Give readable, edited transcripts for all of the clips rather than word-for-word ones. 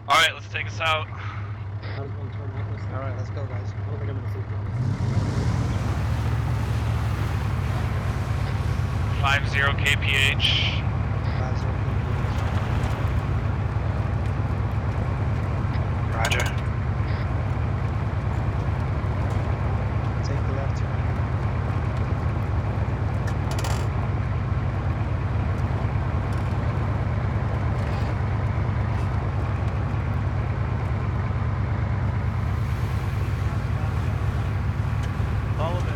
Alright, let's take us out. Alright, let's go, guys. I don't think I'm gonna sleep. 50 kph. 50 Roger. Take the left turn. Follow me.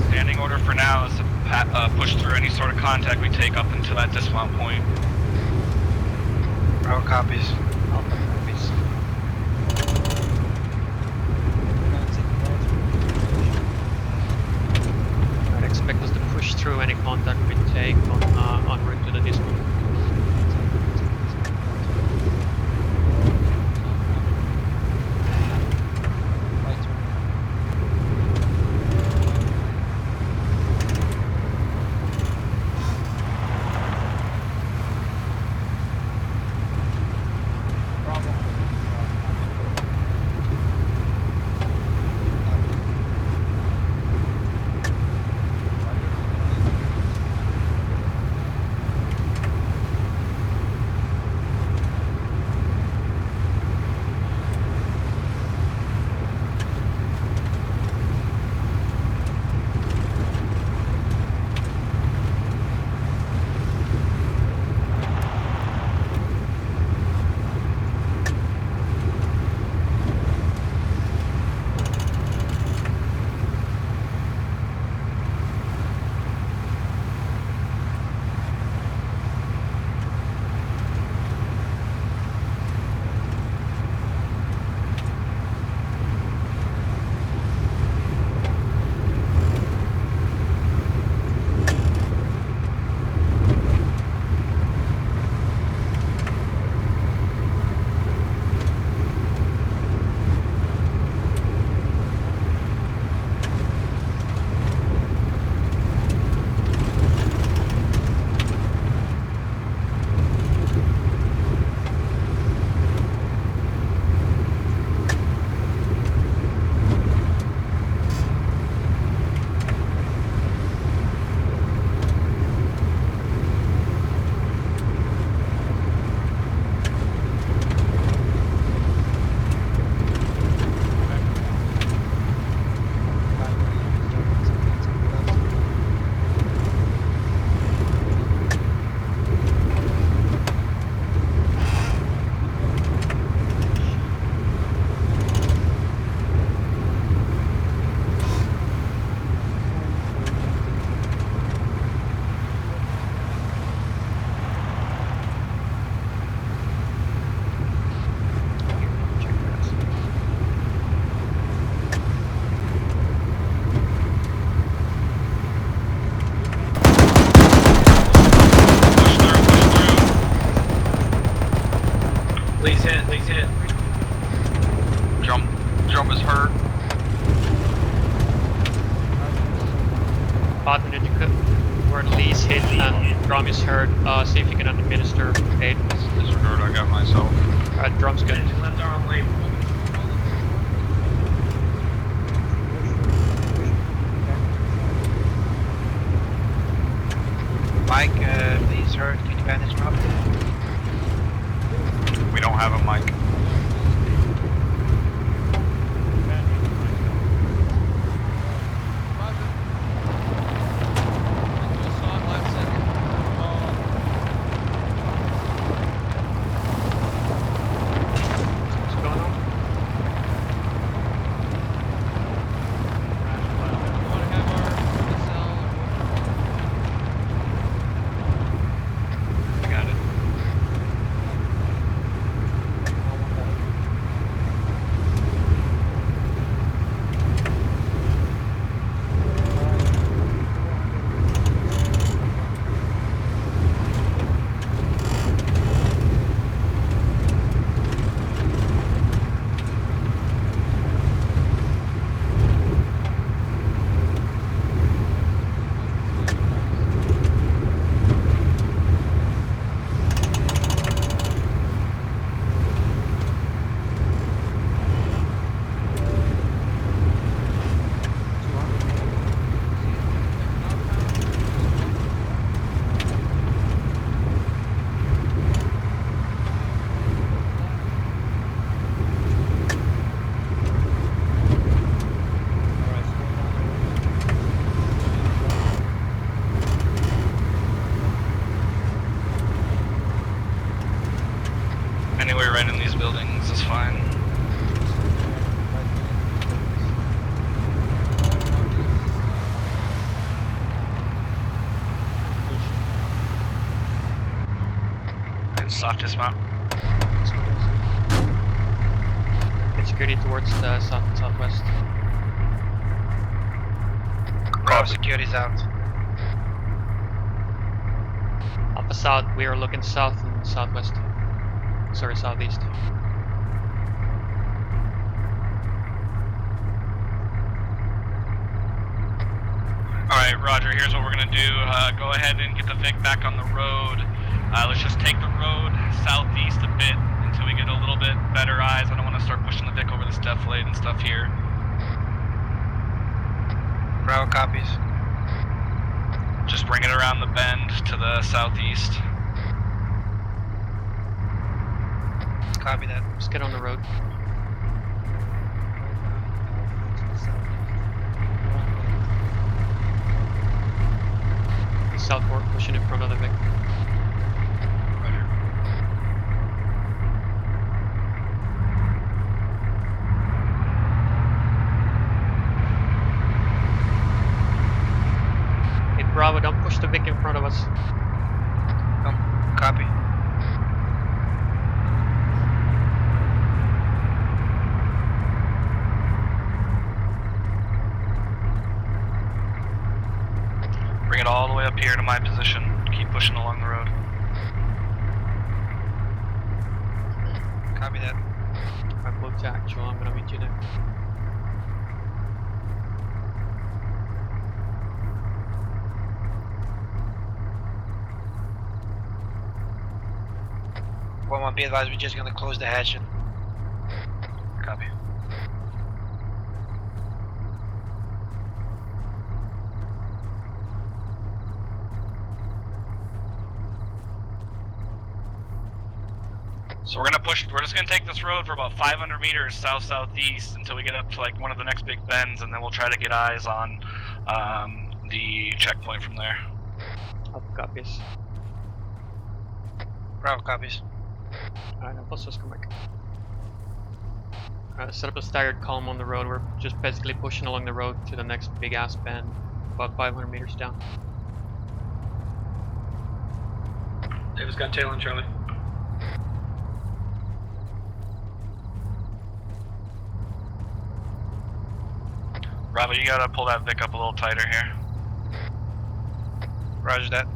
Standing order for now is to push through any sort of contact we take up until that dismount point. Bravo copies. Alpha copies. I'd expect us to push through any contact we take on route to the dismount. Right turn. Please hit, please hit. Jump is hurt. 5 minutes where Lee's hit and drum is hurt. See if you can administer aid. Disregard, I got myself. Alright, drum's good. Left arm label. Mike, please hurt. Can you bandage him up? We don't have a mic. What's going on? I got it. soft dismount. Get security towards the south and southwest. Bravo, security's out. Alpha South, we are looking south and southwest. Sorry, southeast. Alright, Roger, here's what we're gonna do. Go ahead and get the Vic back on the road. Let's just take the road southeast a bit until we get a little bit better eyes. I don't want to start pushing the Vic over this deflate and stuff here. Bravo copies. Just bring it around the bend to the southeast. Copy that. Just get on the road. Southport, pushing in front of the Vic. Roger. Hey Bravo, don't push the Vic in front of us. Copy. Bring it all the way up here to my position. Keep pushing along the road. Copy that. Alright, move to actual, I'm gonna meet you there. One be advised, we're just gonna close the hatch. Copy. So we're just gonna take this road for about 500 meters south-southeast until we get up to like one of the next big bends, and then we'll try to get eyes on the checkpoint from there. Alpha copies. Bravo copies. Alright, now let's just come back. Alright, set up a staggered column on the road. We're just basically pushing along the road to the next big ass bend, about 500 meters down. Davis got tail on Charlie. Bravo, you gotta pull that Vic up a little tighter here. Roger that.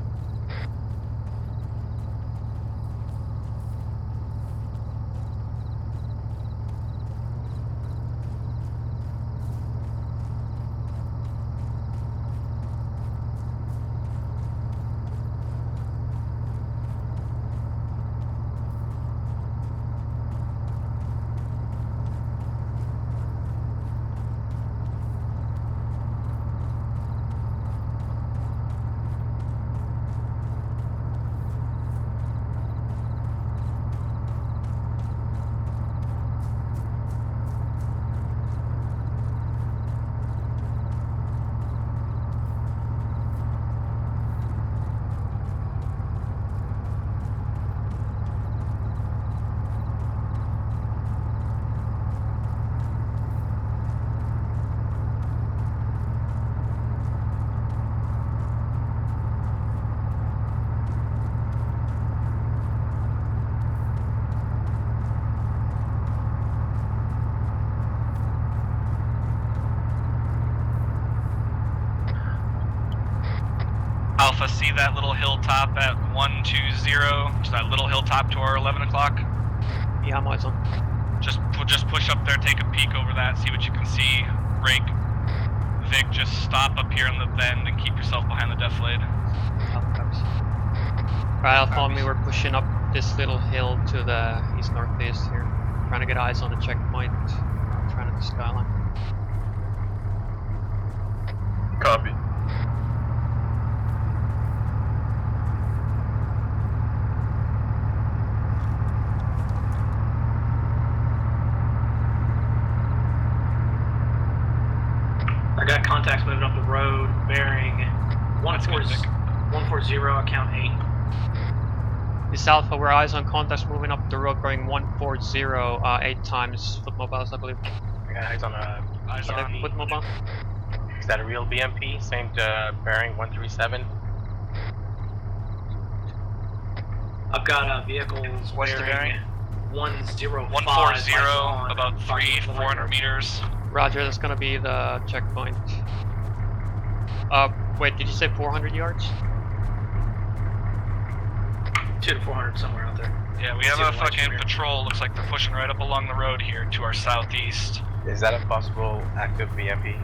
Alpha, see that little hilltop at 120? Just that little hilltop to our 11 o'clock? Yeah, I'm eyes on. Just push up there, take a peek over that, see what you can see. Brake. Vic, just stop up here on the bend and keep yourself behind the deflate. Alpha copies. Alright, Alpha, follow me. We're pushing up this little hill to the east-northeast here. Trying to get eyes on the checkpoint. Trying to the skyline. Copy. I got contacts moving up the road, bearing 140, account 8. This Alpha, we're eyes on contacts moving up the road, going 140, 8 times foot mobiles, I believe. I got eyes on a Eyes on. BMP. Foot mobile. Is that a real BMP? Same to bearing 137. I've got vehicles What's the bearing 105 140, on about 400 meters. Roger, that's gonna be the checkpoint. Wait, did you say 400 yards? 200 to 400 somewhere out there. Yeah, we have See a the lights fucking from here. patrol. Looks like they're pushing right up along the road here to our southeast. Is that a possible active BMP?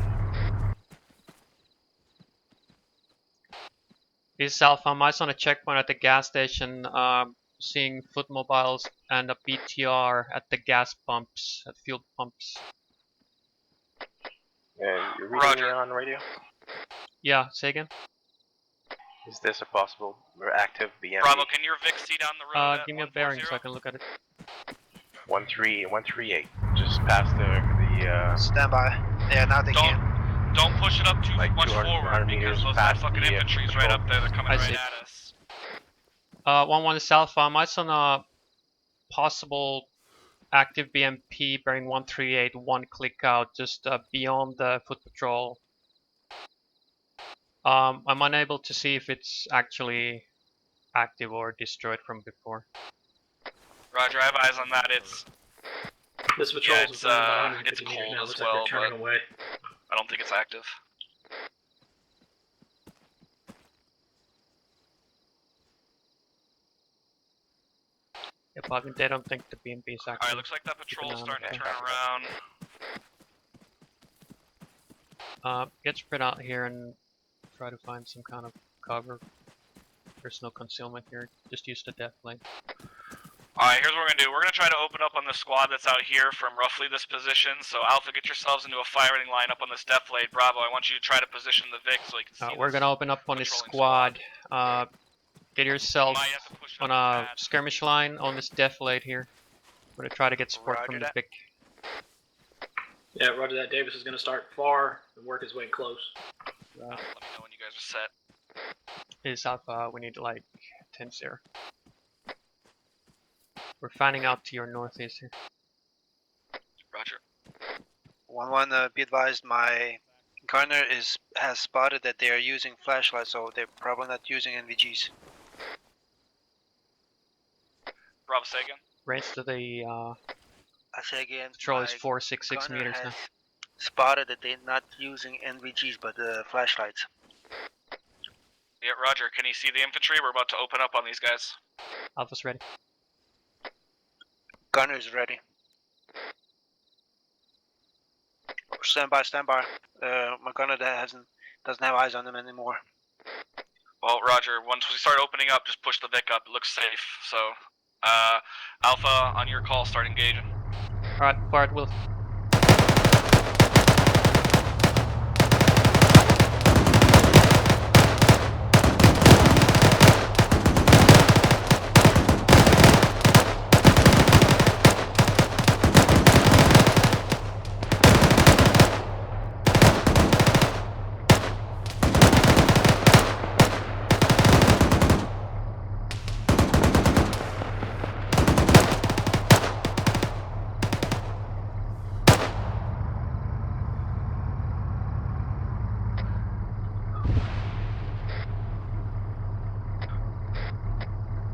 This is Alpha. I'm eyes on a checkpoint at the gas station, seeing foot mobiles and a BTR at the gas pumps, at fuel pumps. And you're reading me Roger. on radio? Yeah, say again? Is this a possible or active BMP? Bravo, can your Vic see down the road? At Give me a 140? bearing so I can look at it. 138, just past the Stand by. Yeah, now they can. Don't push it up too Like much 200 forward because meters those past fucking the, infantry's patrol. right up there. They're coming I right see. at us. 1-1 is Alpha. I'm eyes on a possible active BMP bearing 138, one click out, just beyond the foot patrol. I'm unable to see if it's actually active or destroyed from before. Roger, I have eyes on that. This patrol's Yeah, it's, within about 150 it's meters cold now. as Looks well, like they're turning away. I don't think it's active. Yep, I mean, they don't think the BMP is active. Alright, looks like that patrol's an eye on starting the to turn around. Get spread out here and try to find some kind of cover. There's no concealment here. Just use the death lane. Alright, here's what we're gonna do. We're gonna try to open up on the squad that's out here from roughly this position. So Alpha, get yourselves into a firing line up on this death lane. Bravo, I want you to try to position the Vic so you can see We're this gonna open up on this patrolling squad. Get yourself Might have to push on up a the pad. skirmish line on this death lane here. We're gonna try to get support Roger from the that. Vic. Yeah, roger that. Davis is going to start far and work his way close. Let me know when you guys are set. Is Alpha, we need like 10-0. We're fanning out to your northeast here. Roger. 1-1, be advised, my gunner has spotted that they are using flashlights, so they're probably not using NVGs. Bravo, say again. Range to the I say again, patrol my is 466 gunner meters now. has spotted that they're not using NVGs but flashlights. Yeah, Roger, can you see the infantry? We're about to open up on these guys. Alpha's ready. Gunner's ready. Stand by, stand by. My gunner doesn't have eyes on them anymore. Well, Roger, once we start opening up, just push the Vic up. It looks safe. So, Alpha, on your call, start engaging. Alright, Bart, will.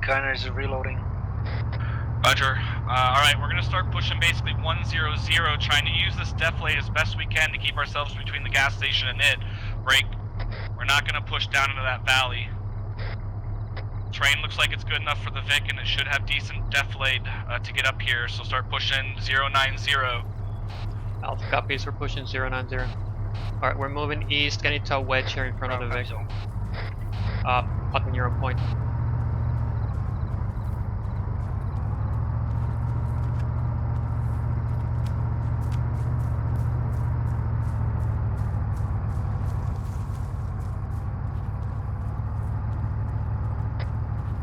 Gunner's reloading. Roger. Alright, we're gonna start pushing basically 100, trying to use this death lane as best we can to keep ourselves between the gas station and it. Break. We're not gonna push down into that valley. Terrain looks like it's good enough for the Vic and it should have decent depth lane to get up here, so start pushing 090. Alpha copies, we're pushing 090. Alright, we're moving east, getting to a wedge here in front of the Vic. Up in your own point.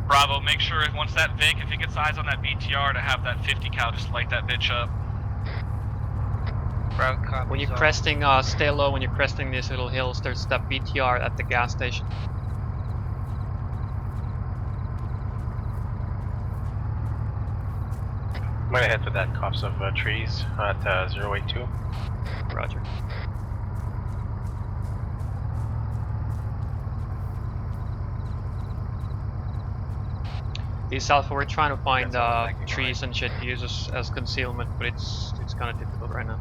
Bravo, make sure once that Vic, if it gets eyes on that BTR, to have that 50 cal just light that bitch up. Bravo, copy. When you're So, cresting, stay low when you're cresting these little hills. There's that BTR at the gas station. I'm gonna head to that copse of trees at 082. Roger. East Alpha, we're trying to find That's all I can trees and shit to use as concealment, but it's kind of difficult right now.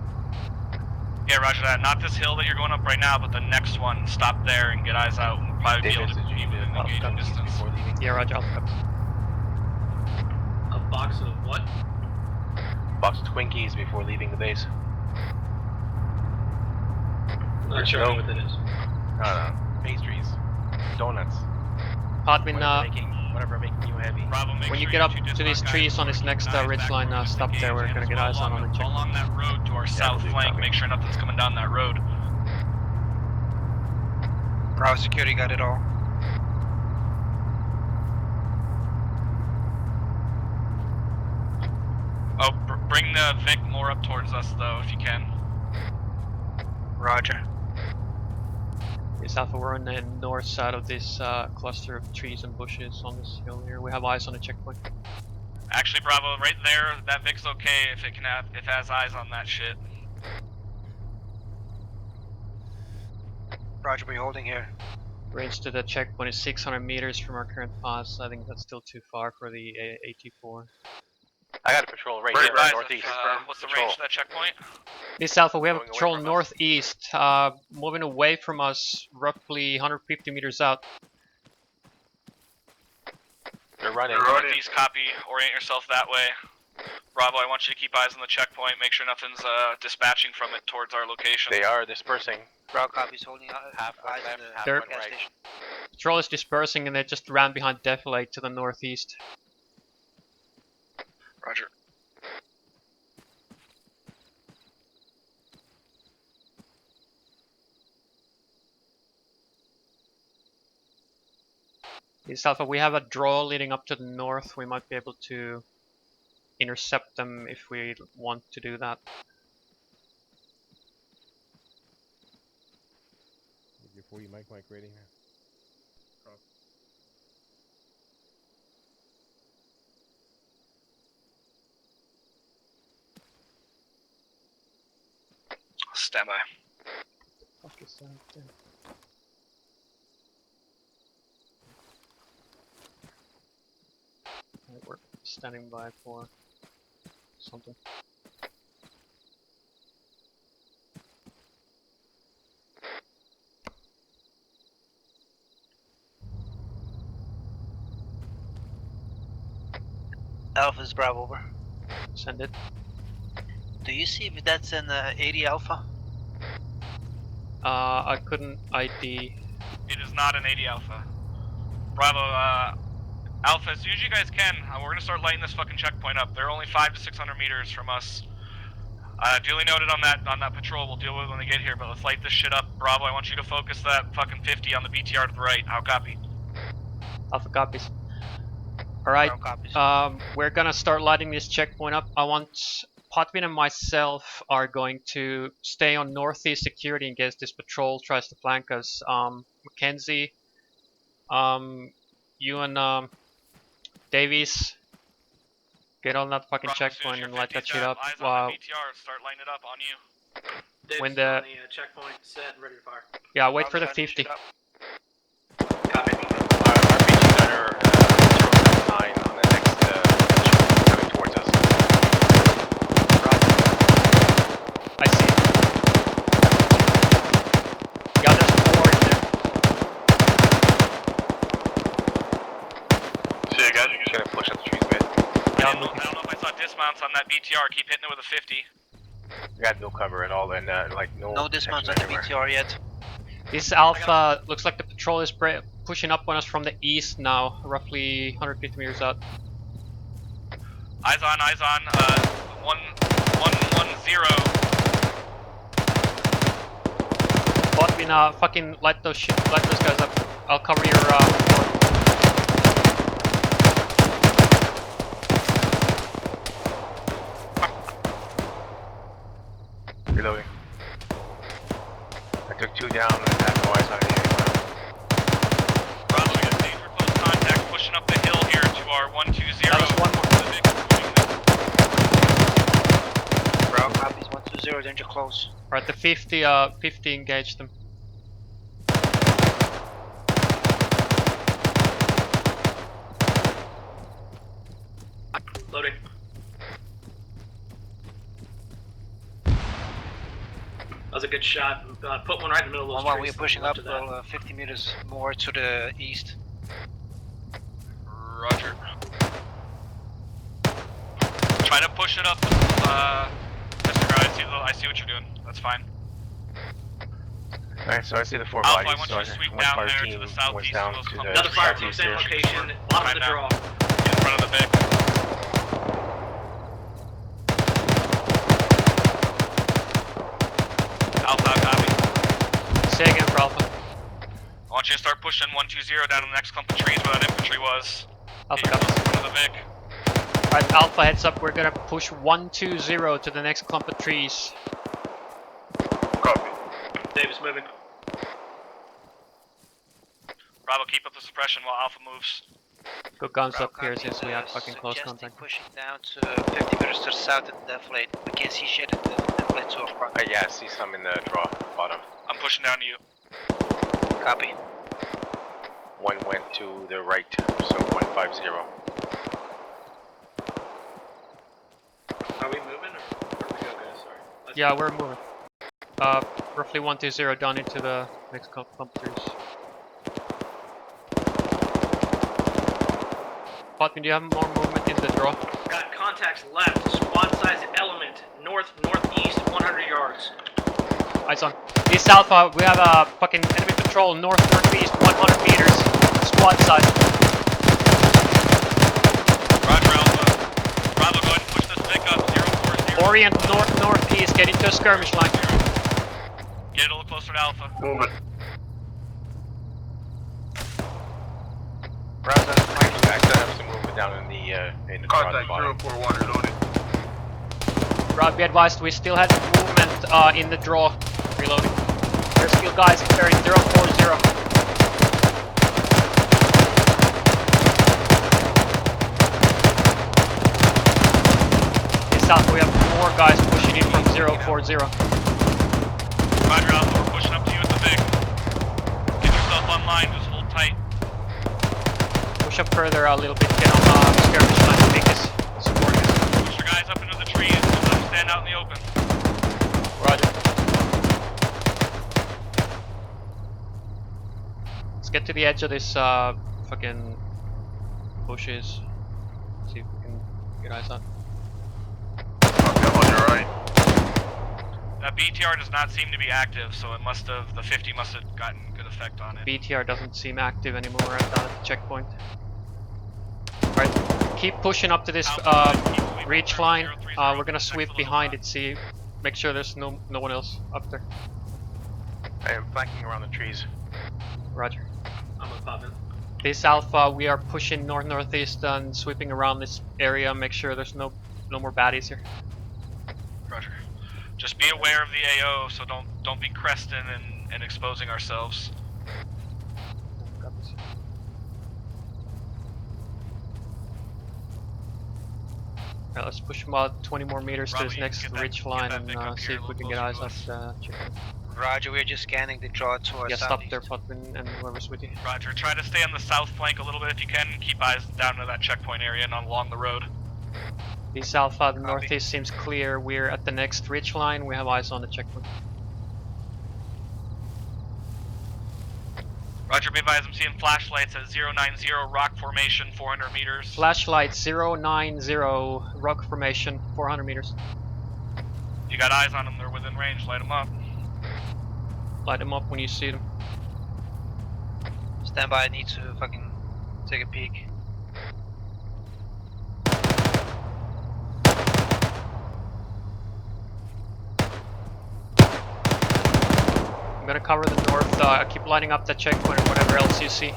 Yeah, roger that. Not this hill that you're going up right now, but the next one. Stop there and get eyes out. We'll probably be able Davis, to did you be need within to engaging distance. before leaving? Yeah, Roger, Alpha. A box of what? Box of Twinkies before leaving the base. Not sure No. what it is. No. Pastries. Donuts. Podman, Whatever making you heavy. Bravo, make when you sure get up two to dismount these guys trees on before this keeping next eyes ridge back line, where we stop there. We're engage, gonna and get as eyes well on the check. along that road to our south we'll do flank. copy. Make sure nothing's coming down that road. Bravo security got it all. Oh, bring the Vic more up towards us though, if you can. Roger. East Alpha, we're on the north side of this cluster of trees and bushes on this hill here. We have eyes on the checkpoint. Actually, Bravo, right there, that Vic's okay if it has eyes on that shit. Roger, we holding here. Range to the checkpoint is 600 meters from our current pass. I think that's still too far for the AT4. I got a patrol right Right, here, guys, northeast. what's the Patrol. range of that checkpoint? East Alpha, we have a Going away patrol from us. northeast, moving away from us, roughly 150 meters out. They're running. Northeast, copy. Orient yourself that way. Bravo, I want you to keep eyes on the checkpoint. Make sure nothing's dispatching from it towards our location. They are dispersing. Bravo copies holding Half one eyes left, on half the one gas right. station. Patrol is dispersing and they just ran behind Defilade to the northeast. Roger. East Alpha, we have a draw leading up to the north. We might be able to intercept them if we want to do that. Your 40 mic rating here. Stand by. Fuck is that there? We're standing by for something. Alpha's Bravo over. Send it. Do you see if that's an 80 Alpha? I couldn't ID. It is not an 80 Alpha. Bravo, Alpha, as soon as you guys can, we're gonna start lighting this fucking checkpoint up. They're only 500 to 600 meters from us. Duly noted on that patrol. We'll deal with it when they get here, but let's light this shit up. Bravo, I want you to focus that fucking 50 on the BTR to the right. How copy? Alpha copies. Alright, Bravo copies. we're gonna start lighting this checkpoint up. I want Potvin and myself are going to stay on northeast security in case this patrol tries to flank us. Mackenzie, you and Davies, get on that fucking Bravo, as soon as checkpoint your and light that 50's shit up. Eyes on the BTR, start lighting it up on you. Davis When is the- on the checkpoint, set, and ready to fire. Yeah, wait for the Bravo's lighting 50. shit up. Copy. Our beach gunner, patrol 9 on the next coming towards us. I see. Yeah, there's 4 in there. See you guys. Just gonna push up the trees a bit. I don't know if I saw dismounts on that BTR. Keep hitting it with a 50. We got no cover at all, and like No dismounts on the BTR yet. This Alpha looks like the patrol is pushing up on us from the east now, roughly 150 meters out. Eyes on, 110. Potvin, fucking light those guys up. I'll cover your Reloading. I took 2 down and have no eyes on any anymore. Bravo, we got danger close contact pushing up the hill here to our 120. That was one more. Bravo copies 120, danger close. Alright, the 50 engage them. That was a good shot. Put one right in the middle of those 1-1, trees. we're pushing up left of that. 50 meters more to the east. Roger. Try to push it up, Mr. Guy, I see what you're doing. That's fine. Alright, so I see the 4 Alpha, bodies. I want So you to sweep one down fire there to team the was southeast down of those to the companies. Another fire team, southeast same there. location, bottom of the Time draw. In front of the Vic. Alpha, copy. Say again for Alpha. I want you to start pushing 120 down to the next clump of trees where that infantry was. Alpha Get copies. close in front of the Vic. Alright, Alpha heads up. We're gonna push 120 to the next clump of trees. Copy. Davis moving. Bravo, keep up the suppression while Alpha moves. Go guns Bravo, up here copy. since we have fucking close Suggesting contact. pushing down to 50 meters to the south at the deflate. We can't see shit at the deflate to our front. Yeah, I see some in the draw, bottom. I'm pushing down to you. Copy. One went to the right, so 150. Are we moving or where do we go, guys? Sorry. Yeah, we're moving. Roughly 120 down into the next clump of trees. Potman, do you have more movement in the draw? Got contacts left. Squad size element. Northeast 100 yards. Eyes on. East Alpha, we have a fucking enemy patrol northeast 100 meters. Squad size. Roger, Alpha. Bravo, go ahead and push this Vic up. 040. Orient northeast, get into a skirmish line. Get a little closer to Alpha. Moving. Browse on the flank back to have some movement down in the draw at the bottom. 041 reloaded. Rob, be advised, we still had movement in the draw. Reloading. There's still guys carrying 040. East Alpha, we have more guys pushing in from 040. Roger, Alpha, we're pushing up to you with the Vic. Get yourself online, just hold tight. Push up further a little bit, get on skirmish line to make us support us. Push your guys up into the trees, just let them stand out in the open. Roger. Let's get to the edge of this fucking bushes. See if we can get eyes on. I'm on your right. That BTR does not seem to be active, so it must have, the 50 must have gotten good effect on it. BTR doesn't seem active anymore at the checkpoint. Alright, keep pushing up to this reach line. We're gonna sweep behind it, see, make sure there's no one else up there. I am flanking around the trees. Roger. I'm gonna pop in. This Alpha, we are pushing northeast and sweeping around this area. Make sure there's no more baddies here. Roger. Just be aware of the AO, so don't be cresting and exposing ourselves. Alright, let's push about 20 more meters to Robbie, this you next get that- ridge get line that and Vic up see here if a we can little get eyes closer to off the checkpoint. Roger, we're just scanning the draw to our Yeah, stop southeast. there, Potman, and whoever's with you. Roger, try to stay on the south flank a little bit if you can. Keep eyes down to that checkpoint area and along the road. East Alpha, the northeast seems clear. We're at the next ridge line. We have eyes on the checkpoint. Roger, be advised, I'm seeing flashlights at 090 rock formation, 400 meters. Flashlight 090, rock formation, 400 meters. You got eyes on them, they're within range, light them up. Light them up when you see them. Stand by, I need to fucking take a peek. I'm gonna cover the north. Keep lighting up the checkpoint or whatever else you see.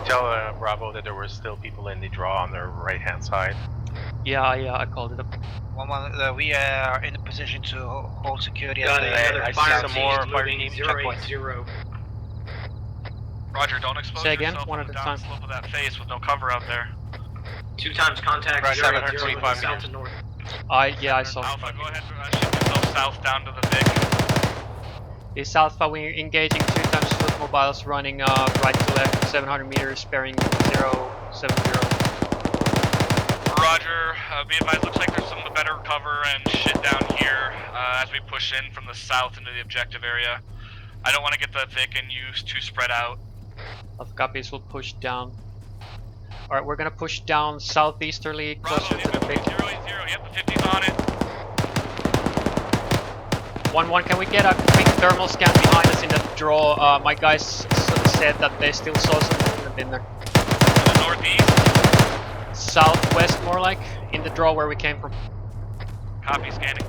Tell Bravo that there were still people in the draw on their right hand side. Yeah, I called it up. 1-1, we are in a position to hold security Got at another I see fire some team more fire moving team 080. Roger, don't expose Say again, yourself one on at the a time. downslope of that face with no cover out there. 2 times contact, Right, 080, 725 south meters. to north. Yeah, I saw. Alpha, go ahead, shift yourself south down to the Vic. East Alpha, we're engaging 2 times foot mobiles running right to left, 700 meters, bearing 070. Roger, be advised, looks like there's some better cover and shit down here as we push in from the south into the objective area. I don't want to get the Vic and you too spread out. Alpha copies will push down. Alright, we're gonna push down southeasterly, closer to the Vic. 080, yep, the 50's on it. 1-1, can we get a quick thermal scan behind us in the draw? My guys said that they still saw some movement in there. To the northeast. Southwest, more like, in the draw where we came from. Copy, scanning.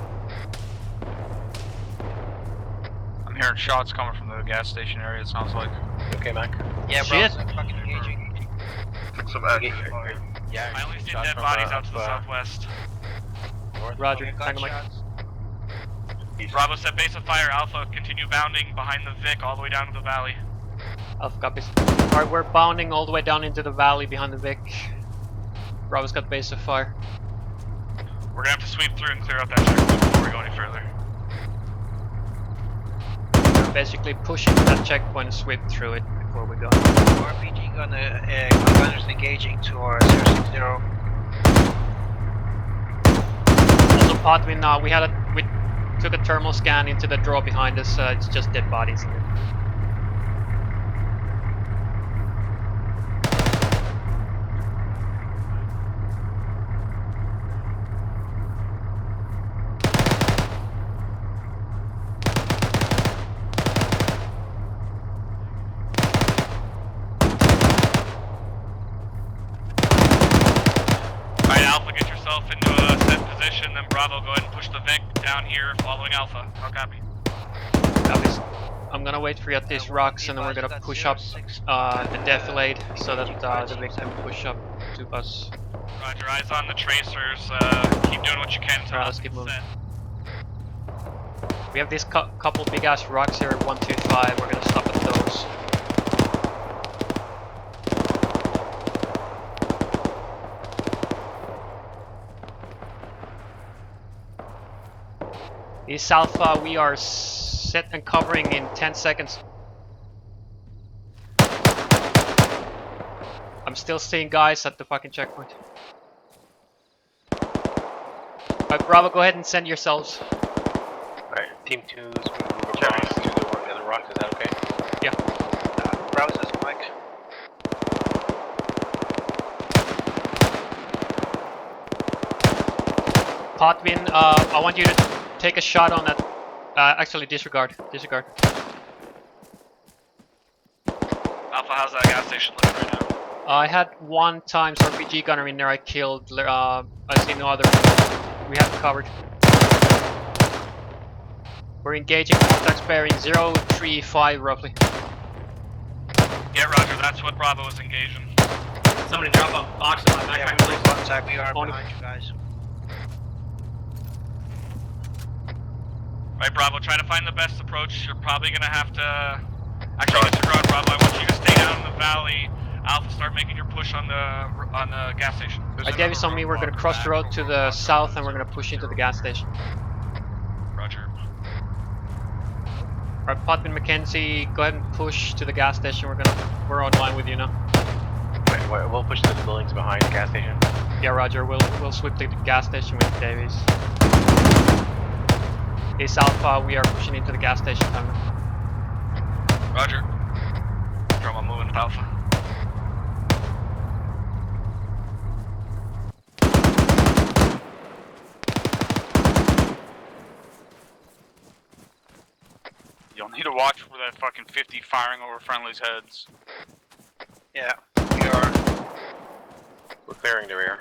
I'm hearing shots coming from the gas station area, it sounds like. Okay, Mac. Yeah, Shit. bro, fucking engaging. Some active fire. Yeah. I only see shots dead from, bodies out to the southwest. north. Roger, Okay, Tango Mike. gunshots. Bravo set base of fire, Alpha, continue bounding behind the Vic all the way down to the valley. Alpha copies. Alright, we're bounding all the way down into the valley behind the Vic. Bravo's got base of fire. We're gonna have to sweep through and clear out that checkpoint before we go any further. We're basically pushing that checkpoint and sweep through it before we go. RPG gunners engaging to our 060. Also, Podwin, we took a thermal scan into the draw behind us. It's just dead bodies in it. Alright, Alpha, get yourself into a set position, then Bravo, go ahead and push the Vic down here following Alpha. How copy? Copies. I'm gonna wait for you at these rocks and then we're gonna push up the defilade so that the Vic can push up to us. Roger, eyes on the tracers. Keep doing what you can until Alright, let's keep moving. set. We have these couple big ass rocks here at 125. We're gonna stop at those. East Alpha, we are set and covering in 10 seconds. I'm still seeing guys at the fucking checkpoint. Alright, Bravo, go ahead and send yourselves. Alright, Team 2's move across to the other rock, is that okay? Yeah. Browsers, Mike. Potvin, I want you to take a shot on that. Actually, disregard. Disregard. Alpha, how's that gas station looking right now? I had one times RPG gunner in there I killed. I see no other. We have it covered. We're engaging contacts bearing 035 roughly. Yeah, Roger, that's what Bravo is engaging. Somebody drop a box in my Yeah, backpack, we please. will contact. We are On it. behind you guys. Right, Bravo, try to find the best approach. You're probably gonna have to... Actually, disregard, Bravo. I want you to stay down in the valley. Alpha, start making your push on the gas station. Davis on me, we're gonna cross the road to the south and we're gonna push into the gas station. Roger. Alright, Potvin Mackenzie, go ahead and push to the gas station. We're online with you now. Wait, we'll push the buildings behind the gas station. Yeah, Roger, we'll sweep the gas station with Davies. East Alpha, we are pushing into the gas station. Roger. Drum, I'm moving with Alpha. You'll need to watch for that fucking 50 firing over friendly's heads. Yeah, we are. We're clearing the rear.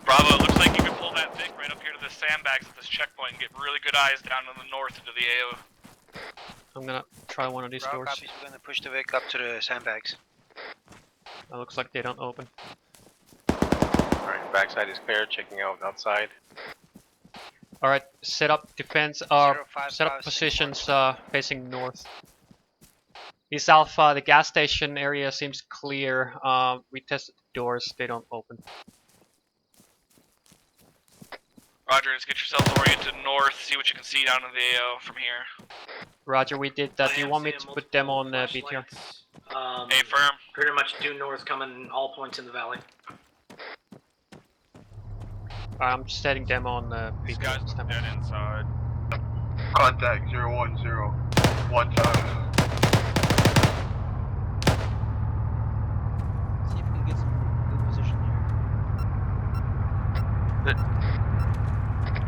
Bravo, it looks like you can pull that Vic right up here to the sandbags at this checkpoint and get really good eyes down to the north into the AO. I'm gonna try one of these Bravo doors. copies. We're gonna push the Vic up to the sandbags. That looks like they don't open. Alright, backside is clear, checking out outside. Alright, set up defense, 055 set up positions facing north. East Alpha, the gas station area seems clear. We tested the doors, they don't open. Roger, let's get yourselves oriented north, see what you can see down in the AO from here. Roger, we did that. Do you want me to I am put seeing them on multiple BTR? flashlights, Hey, firm. pretty much due north, coming all points in the valley. I'm just setting demo on the These P2 guys look standby. dead inside. Contact 010. 1 time. See if we can get some good position here. The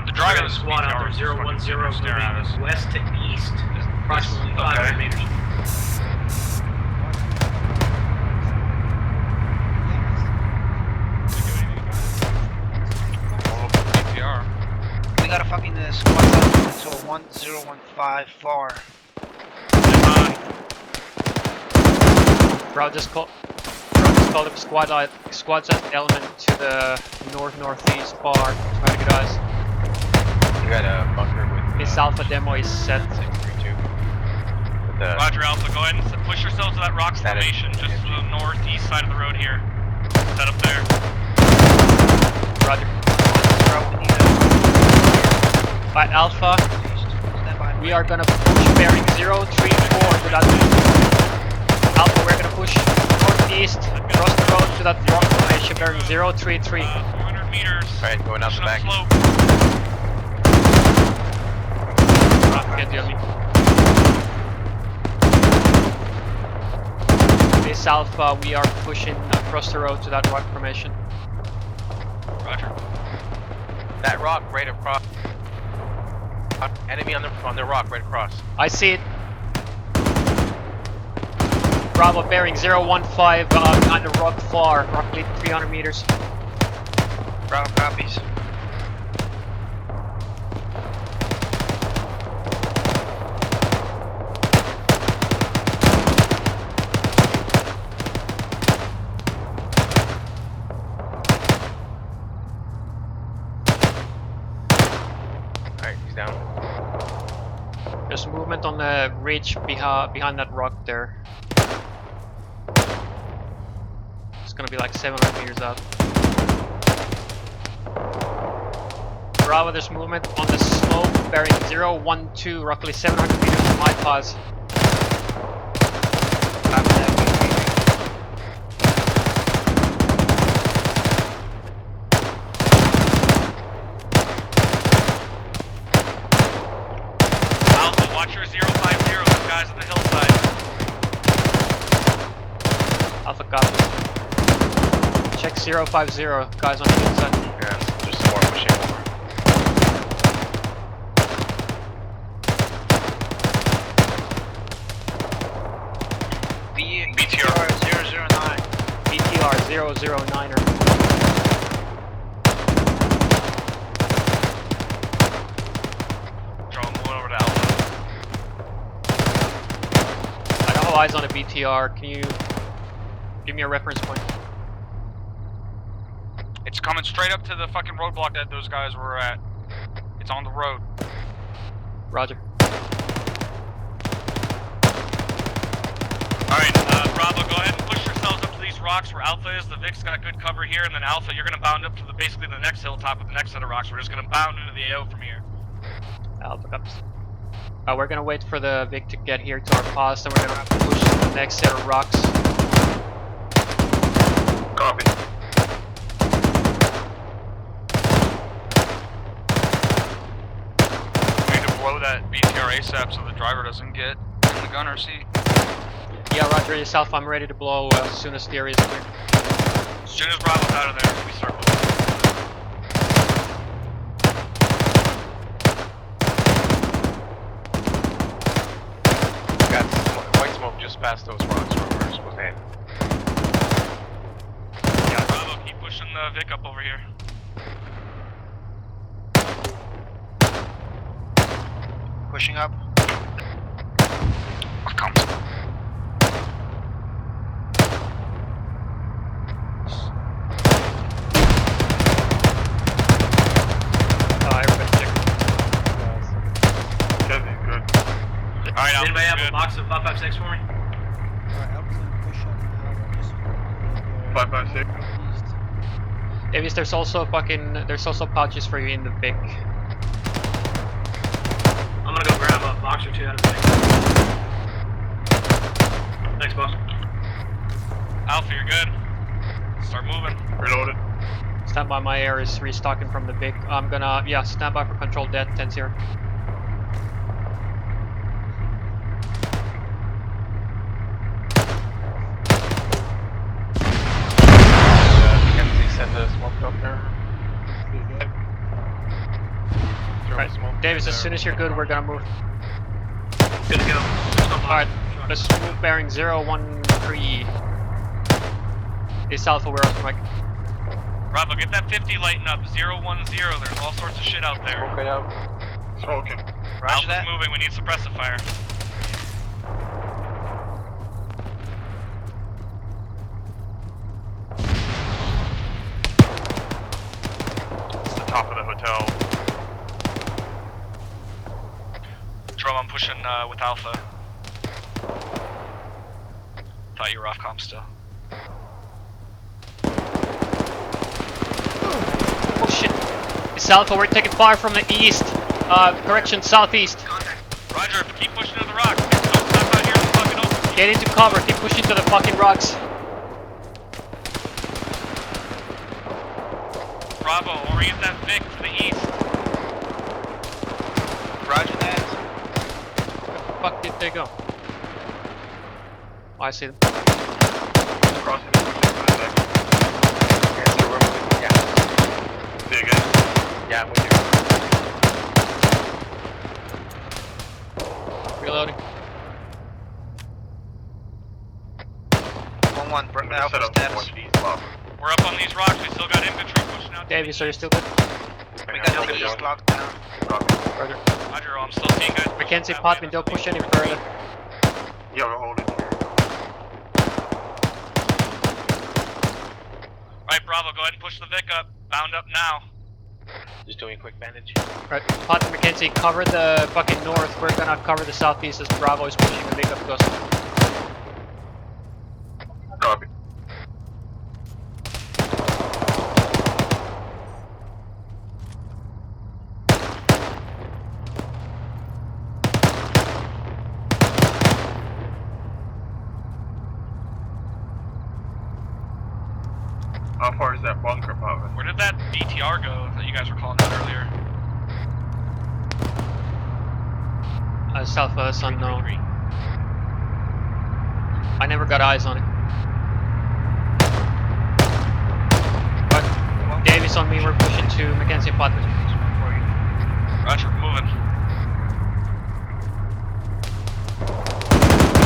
I driver got a squad out there, 010, moving west to east, approximately 500 meters. BTR. We got a fucking squad out to a 1015 far. Bro, just call the squad set element to the northeast far. Try to get eyes. We got a bunker with. This alpha demo is set. 632. With the. Roger, Alpha. Go ahead and push yourselves to that rock Static. formation, just to the northeast side of the road here. Set up there. Roger. Bro, we need Alright, Alpha, stand by. we are gonna push bearing 034 to that. Alpha, we're gonna push northeast, across the road to that rock formation bearing 033. 400 meters. Alright, going out the Pushing back. up slope. Get the enemy. This Alpha, we are pushing across the road to that rock formation. Roger. That rock right across. Enemy on the rock right across. I see it. Bravo bearing 015 on the rock far, roughly 300 meters. Bravo copies. Alright, he's down. There's movement on the ridge behind that rock there. It's gonna be like 700 meters out. Bravo, there's movement on the slope bearing 012, roughly 700 meters from my pause. Alpha, watch your 050, those guys at the hillside. Alpha copy. Check 050, guys on the inside. Yeah, there's some more pushing over. BTR 009. BTR 009er. Drone moving over to Alpha. I don't have eyes on a BTR. Can you give me a reference point? It's coming straight up to the fucking roadblock that those guys were at. It's on the road. Roger. Alright, Bravo, go ahead and push yourselves up to these rocks where Alpha is. The Vic's got good cover here, and then Alpha, you're gonna bound up to basically the next hilltop with the next set of rocks. We're just gonna bound into the AO from here. Alpha copies. We're gonna wait for the Vic to get here to our post, and we're gonna push to the next set of rocks. Copy. We need to blow that BTR ASAP so the driver doesn't get in the gunner seat. Yeah, Roger, yourself. I'm ready to blow as soon as the area is clear. As soon as Bravo's out of there, we start moving. Got some white smoke just past those rocks where we're supposed to head. Yeah, Bravo, keep pushing the Vic up over here. Pushing up. Come. Everybody check. Kevin, good. Alright, Alpha, Anybody have a good. box of 556 for me? Alright, Alpha's gonna push up now. Just 556. northeast. Davis, there's also pouches for you in the Vic. I'm gonna go grab a box or two out of the thing. Thanks, boss. Alpha, you're good. Start moving. Reloaded. Stand by, my air is restocking from the big. I'm gonna, yeah, stand by for control dead, 10-0. Mackenzie send a smoke up there. Throw Right. smoke Davis, in as there. soon as you're good, we're gonna move. Good to go. Alright, let's move bearing 013. Is Alpha, we're up, Mike. Bravo, get that 50 lighting up. 010. There's all sorts of shit out there. Smoke it out. Smoking. Roger Alpha's that. moving. We need suppressive fire. It's the top of the hotel. Drum, I'm pushing with Alpha. Thought you were off comm still. Oh shit. It's Alpha, we're taking fire from the east. Correction, southeast. Roger, keep pushing to the rocks. Don't stop out here in the fucking open. Get into cover, keep pushing to the fucking rocks. Bravo, orient that Vic to the east. Roger that. Where the fuck did they go? Oh, I see them. Crossing the contact. Yeah, so we're moving. Yeah. Say again. Yeah, I'm with you. Reloading. 1-1, I'm gonna Alpha set up status. one of these bombs. We're up on these rocks. We still got infantry pushing out. Davies, are you still good? We got the east locked down. Copy. Further. Roger, I'm still seeing guys. Mackenzie, Potman, don't push any further. Yeah, we're holding here. Alright, Bravo, go ahead and push the Vic up. Bound up now. Just doing a quick bandage. Right, Potman, Mackenzie, cover the fucking north. We're gonna cover the southeast as Bravo is pushing the big up to us. Copy. How far is that bunker, Papa? Where did that BTR go that you guys were calling out earlier? Alpha is unknown. I never got eyes on it. But Davies on me, we're pushing to Mackenzie and Potman. Roger, moving.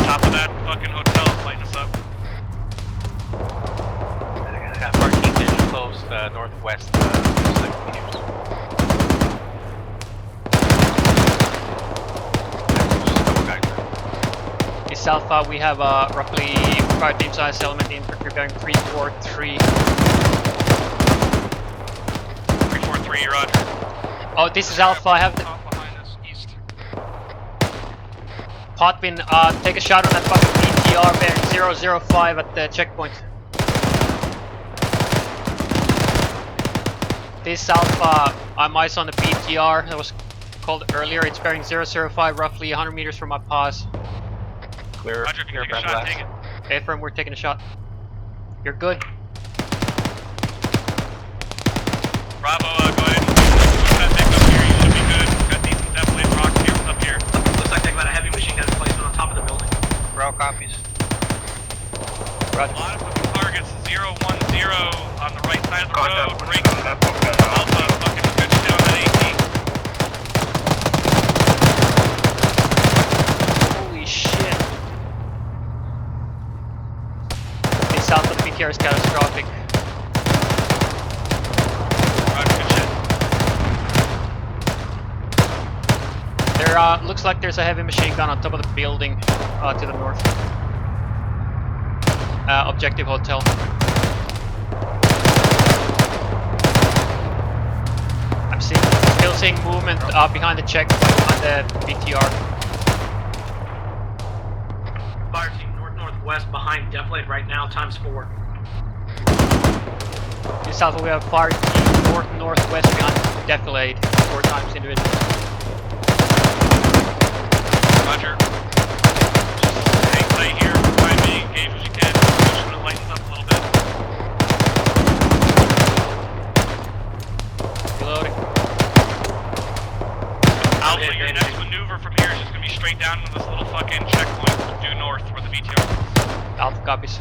Top of that fucking hotel, lighting us up. Yeah, parking is close, northwest, 6 meters. East Alpha, we have roughly fire team size element infantry bearing 343. 343, Roger. Oh, this is Alpha, I have the Top behind us, east. Potman, take a shot on that fucking BTR bearing 005 at the checkpoint. This Alpha, I'm eyes on the BTR that was called earlier. It's bearing 005, roughly 100 meters from my pass. Clear, Roger, if you clear take a breath shot, last. take it. Okay, firm, we're taking a shot. You're good. Bravo, go ahead and push that Vic up here. You should be good. Got decent definitely rocks here, up here. Looks like they got a heavy machine gun placement on top of the building. Raw copies. A lot of the targets, 010 on the right side of the Contact road. pushing Break on that bunker. Alpha, fucking good shit on that AT. Holy shit. This Alpha, the BTR is catastrophic. Roger, good shit. There looks like there's a heavy machine gun on top of the building to the north. Objective hotel. I'm still seeing movement behind the checkpoint on the BTR. Fire team northwest behind Deflate right now, ×4. This Alpha, we have fire team northwest behind Defilade, 4 times individual. Roger. Just hang tight here. Try and be engaged as you can. Push them to lighten up a little bit. cover from here is just gonna be straight down to this little fucking checkpoint due north where the BTR is. Alpha copies.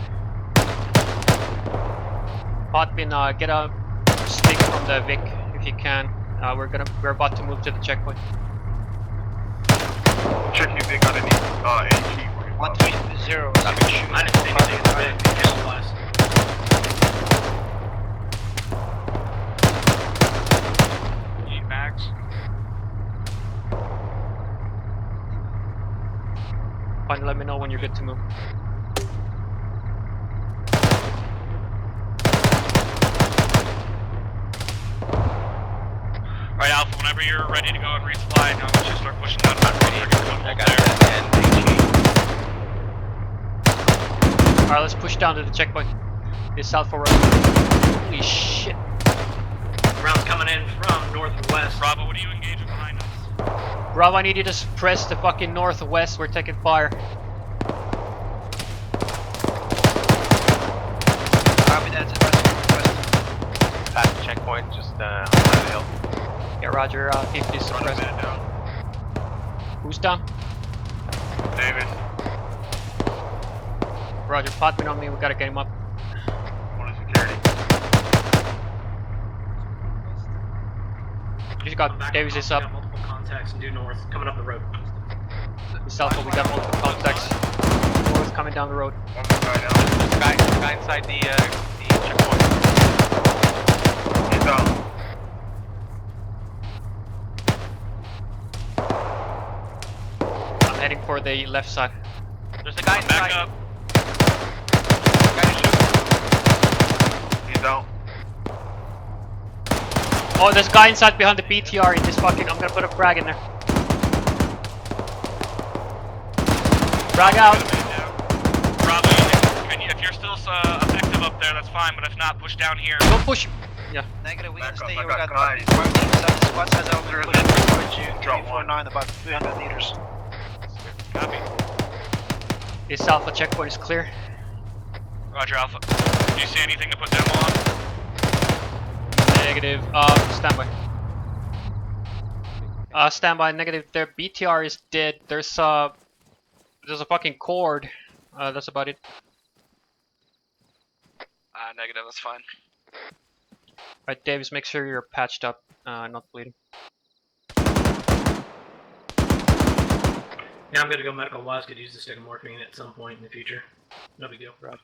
Potbin, get a stick from the Vic if you can. We're about to move to the checkpoint. Check if they got any AG. 130. Shoot. I didn't see anything in the bit. Camel blast. You need mags? Fine, let me know when you're good to move. Alright, Alpha, whenever you're ready to go and resupply, now let's just start pushing down that road. We're gonna go I up got there. that and AG. Alright, let's push down to the checkpoint. This south for road. Holy shit. Rounds coming in from northwest. Bravo, what are you engaging behind us? Bravo, I need you to suppress the fucking northwest. We're taking fire. Copy that. West. Past the checkpoint, just on the hill. Yeah, Roger. 50 suppress. down. Who's down? Davis. Roger, Potbin on me. We gotta get him up. One is security. You I'm got back Davis on is top. up. We got multiple contacts in due north coming up the road. This alpha, we got multiple contacts. North coming down the road. One more guy down. Guy inside the checkpoint. He's down. I'm heading for the left side. There's a guy inside. Back up. Guy to shoot. He's down. Oh, there's a guy inside behind the BTR in this fucking. I'm gonna put a frag in there. Frag out. Bravo, if you're still effective up there, that's fine, but if not, push down here. Don't push. Negative, we Back can up, stay I here. We got got guys. one team, 7 squad size out. There We're is pushing a- towards you. Drop 349, about 300 meters. Copy. This alpha checkpoint is clear. Roger, Alpha. Do you see anything to put demo on? Negative. Standby. Standby. Negative. Their BTR is dead. There's a fucking cord. That's about it. Negative, that's fine. Alright, Davis, make sure you're patched up, not bleeding. Yeah, I'm gonna go medical wise. Could use the stick of morphine at some point in the future. No big deal. Alright,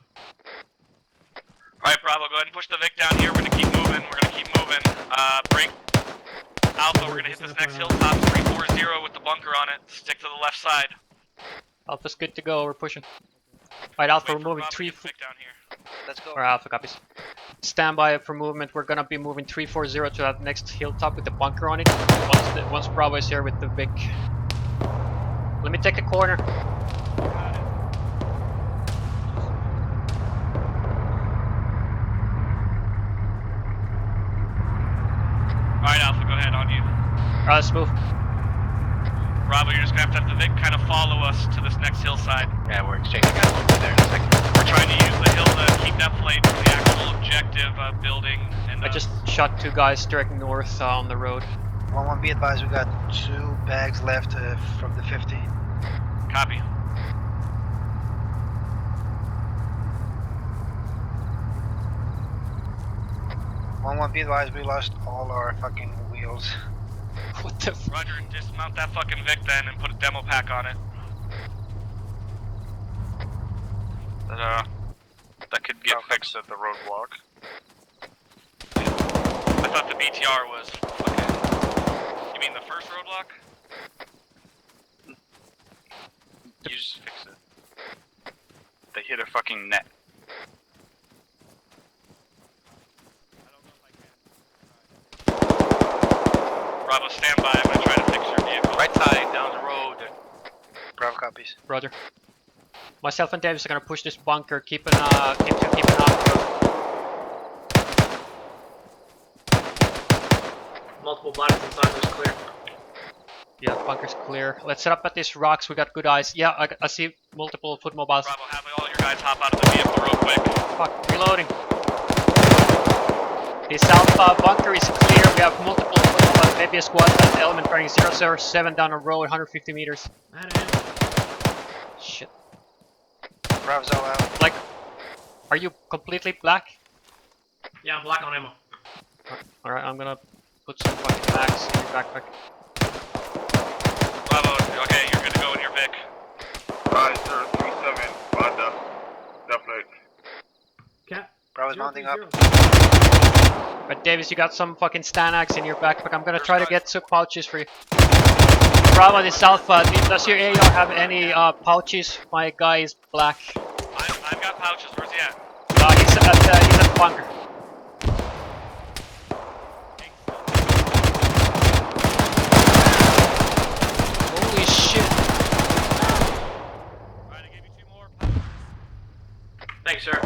Bravo, go ahead and push the Vic down here. We're gonna keep moving. Break. Alpha, we're gonna hit this next hilltop, 340 with the bunker on it. Stick to the left side. Alpha's good to go, we're pushing. Alright, Alpha, Wait we're for moving Bravo to 3... get the Vic down here. Let's go. Or Alpha copies. Standby for movement. We're gonna be moving 340 to that next hilltop with the bunker on it. Once Bravo is here with the Vic. Let me take a corner. Alright, Alpha, go ahead, on you. Alright, let's move. Bravo, you're just gonna have the Vic kind of follow us to this next hillside. Yeah, we're exchanging guys over there in a second. We're trying to use the hill to keep that flame from the actual objective building. And I just shot 2 guys directly north on the road. 1-1, be advised, we got 2 bags left from the 15. Copy. Be advised, we lost all our fucking wheels. What the f- Roger, dismount that fucking Vic then and put a demo pack on it. That could get fixed at the roadblock. I thought the BTR was fucking... You mean the first roadblock? You just fix it. They hit a fucking net. Bravo, stand by. I'm gonna try to fix your vehicle. Right side, down the road. Bravo copies. Roger. Myself and Davis are gonna push this bunker. Keep an eye on the road. Multiple bodies inside was clear. Yeah, bunker's clear. Let's set up at these rocks. We got good eyes. Yeah, I see multiple foot mobiles. Bravo, have all your guys hop out of the vehicle real quick. Fuck, reloading. This alpha bunker is clear. We have multiple foot Alpha, maybe a squad at element bearing 007 down the road, 150 meters. Shit. Bravo's all out. Like, are you completely black? Yeah, I'm black on ammo. Alright, I'm gonna put some fucking max in your backpack. Bravo, okay, you're good to go in your Vic. Alright, sir, 37, Honda. Definitely. Cat. Bravo's mounting up. But Davis, you got some fucking Stanax in your backpack. I'm gonna There's try to guys. get some pouches for you. Bravo, this Alpha. Does your AR have any pouches? My guy is black. I've got pouches, where's he at? He's at the bunker. Holy shit. Alright, I gave you 2 more pouches. Thanks, sir.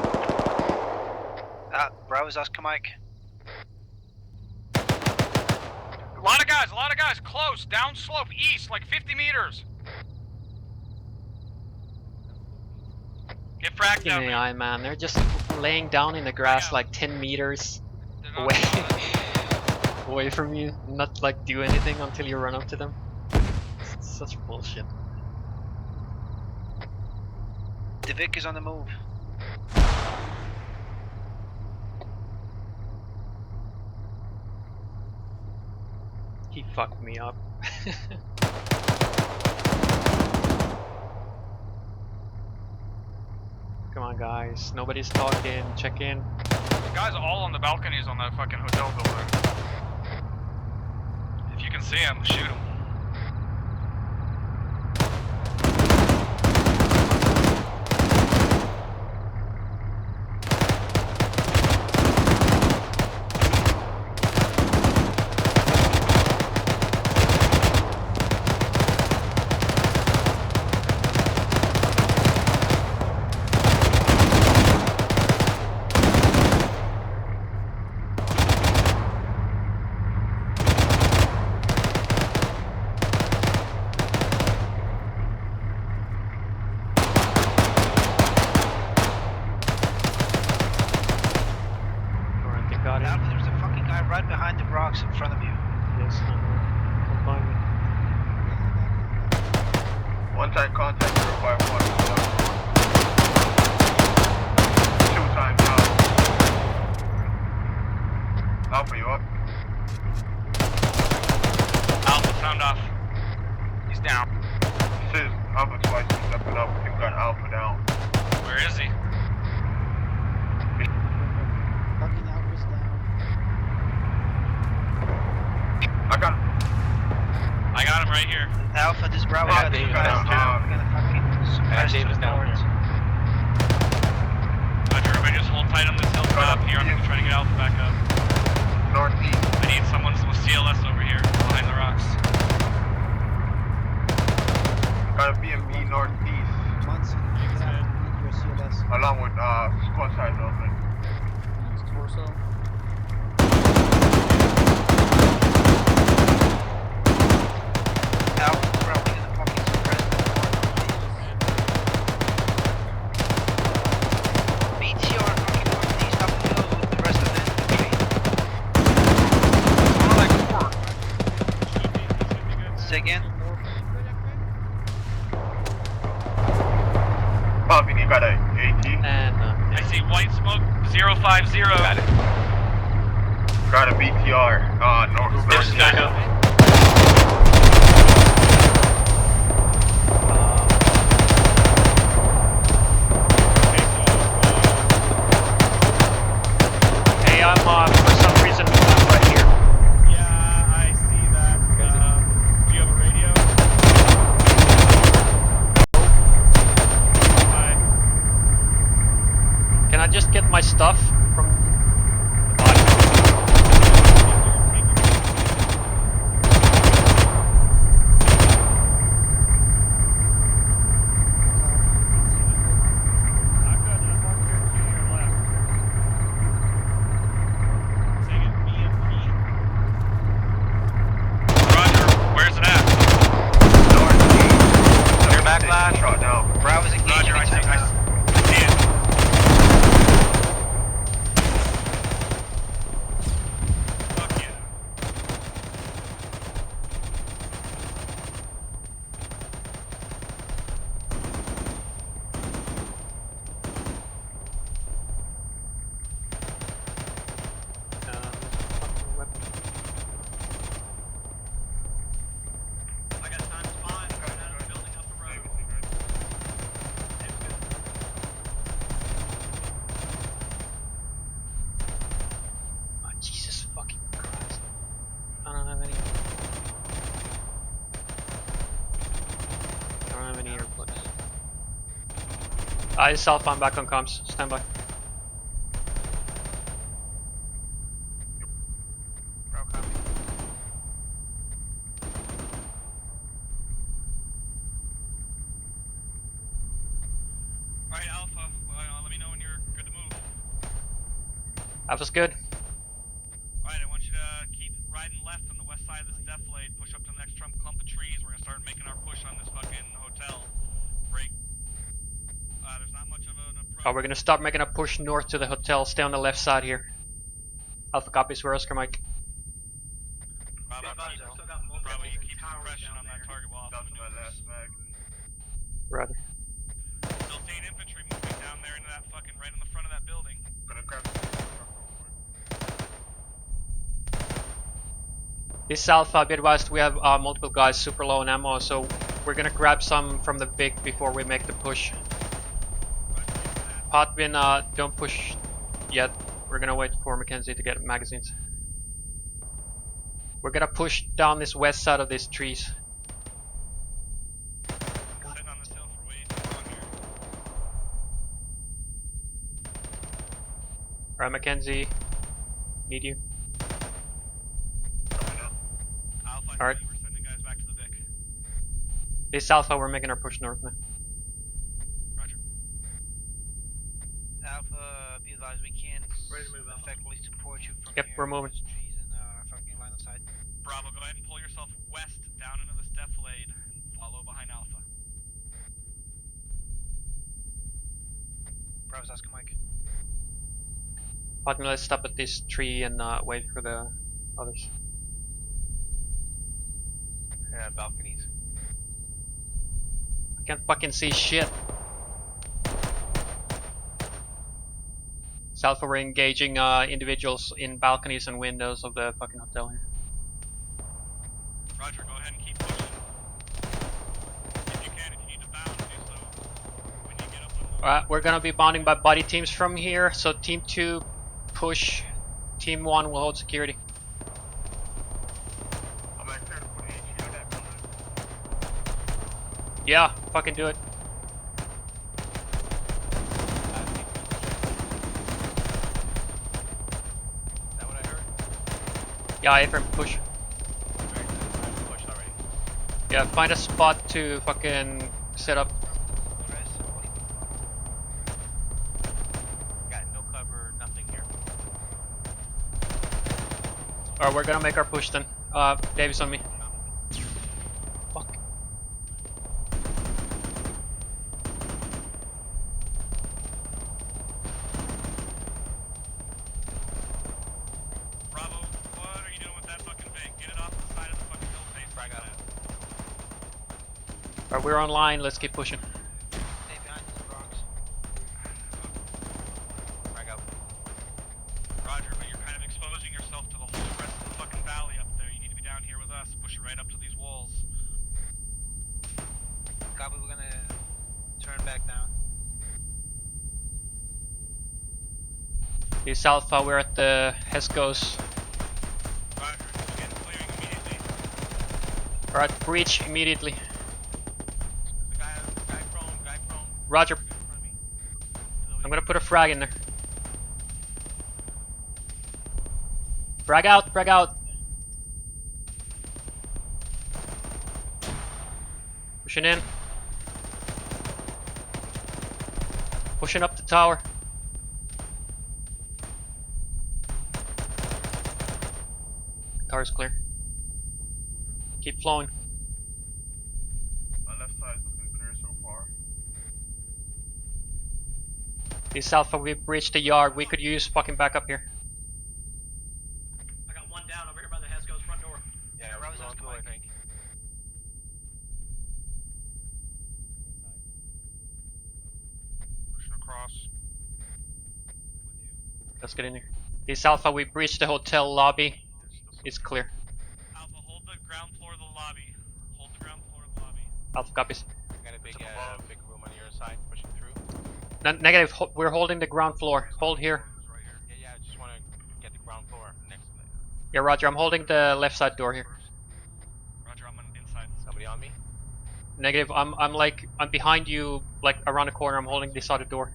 Bravo's Oscar Mike. A lot of guys, close, down slope, east, like 50 meters. Get fracked Fucking out, AI, man. They're just laying down in the grass like 10 meters away. Away from you. Not like do anything until you run up to them. It's such bullshit. The Vic is on the move. He fucked me up. Come on, guys. Nobody's talking. Check in. The guys all on the balconies on that fucking hotel building. If you can see him, shoot him. Alright, they got Alpha, him. there's a fucking guy right behind the rocks in front of you. Yes, I know. Come find me. One-time contact 051. 2 times out. Alpha, you up? Alpha sound off. He's down. This is Alpha twice, he's stepping up. We've got Alpha down. Where is he? Fucking Alpha's down. I got him. I got him right here. Alpha, this Bravo Ah, got Davis two down. guys down. We're gonna fucking suppress Davis the down boards. Roger, everybody just hold tight on this hilltop here. I'm gonna try to get Alpha back up. Northeast. I need someone with CLS over here, behind the rocks. Got a BMP northeast. Munson, you have to need your CLS. Along with squad side development. Torso. Alpha, bro, we're gonna fucking suppress the board. BTR fucking northeast up the hill with the rest of the infantry. Say again? Bob, you got a AT? And I see white smoke 050. Got it. Got a BTR. North. Back up. hey, I'm for some reason I'm right here. Yeah, I see that. Do you have a radio? Hi. Can I just get my stuff from the body? I'm good. I'm over here to your left. Take it BMP. Roger, where's it at? Northeast. You're back, lad. Shot now. Bravo's engaging. Roger, I see it. It's Alpha, I'm back on comms. Stand by. Bravo, copy. Alright, Alpha, let me know when you're good to move. Alpha's good. Alright, I want you to keep riding left on the west side of this defilade, push up to the next clump of trees. We're gonna start making our push on this fucking hotel. Break. There's not much of an approach. Oh, we're gonna start making a push north to the hotel. Stay on the left side here. Alpha copies, we're Oscar Mike. Bravo, I've keep, still got multiple Bravo, you keep towers suppression down on that there. target while Down Alpha to my last maneuvers. mag. Roger. Still seeing infantry moving down there into that fucking, right in the front of that building. Gonna grab This is Alpha, be advised we have multiple guys super low on ammo, so we're gonna grab some from the big before we make the push. Potvin, don't push yet. We're gonna wait for Mackenzie to get magazines. We're gonna push down this west side of these trees. Sitting on this hill for way too long here. Alright, Mackenzie. Need you. Alpha, I Alright. think we're sending guys back to the Vic. This is Alpha, we're making our push north now. Roger. Alpha, be advised, we can't Ready to move, Alpha. effectively support you from Yep, here. we're moving. There's trees in our fucking line of sight. Bravo, go ahead and pull yourself west down into this defilade and follow behind Alpha. Bravo's Oscar Mike. Potvin, let's stop at this tree and wait for the others. Yeah, balconies. I can't fucking see shit. It's Alpha, we're engaging individuals in balconies and windows of the fucking hotel here. Roger, go ahead and keep pushing. If you can, if you need to bound, do so. When you get up on the... Alright, we're gonna be bonding by buddy teams from here, so team 2 push, team 1 will hold security. I'm at clear to put HE on that building. Yeah, fucking do it. Is that what I heard? Yeah, Abram, push. Very good. I've pushed already. Yeah, find a spot to fucking set up. Press. Got no cover, nothing here. Alright, we're gonna make our push then. Davis on me. Fuck. Bravo, what are you doing with that fucking Vic? Get it off the side of the fucking hill face. Frag out. Alright, we're online, let's keep pushing. Stay behind these rocks. Frag out. Roger, but you're kind of exposing yourself to the whole rest of the fucking valley up there. You need to be down here with us. Push it right up to these walls. Copy, we're gonna turn back down. This Alpha, we're at the Hescos. Roger, begin clearing immediately. Alright, breach immediately. There's a guy prone. Roger, In front of me. I'm gonna put a frag in there. Frag out, frag out. Pushing in. Pushing up the tower. Tower's clear. Keep flowing. My left side's looking clear so far. This Alpha, we breached the yard. We could use fucking backup here. I got one down over here by the Hesco's front door. Yeah, Yeah, we're Rouse going Oscar through, I Mike. think. Pushing across. Let's get in here. This Alpha, we breached the hotel lobby. It's clear. Alpha, hold the ground floor of the lobby. Hold the ground floor of the lobby. Alpha copies. Got a big, It's above. big room on your side, pushing through. Negative, we're holding the ground floor. Hold here. Right here. Yeah, I just want to get the ground floor next to it. Yeah, Roger, I'm holding the left side door here. Roger, I'm on inside. Somebody on me? Negative. I'm behind you, like around the corner. I'm holding this other door.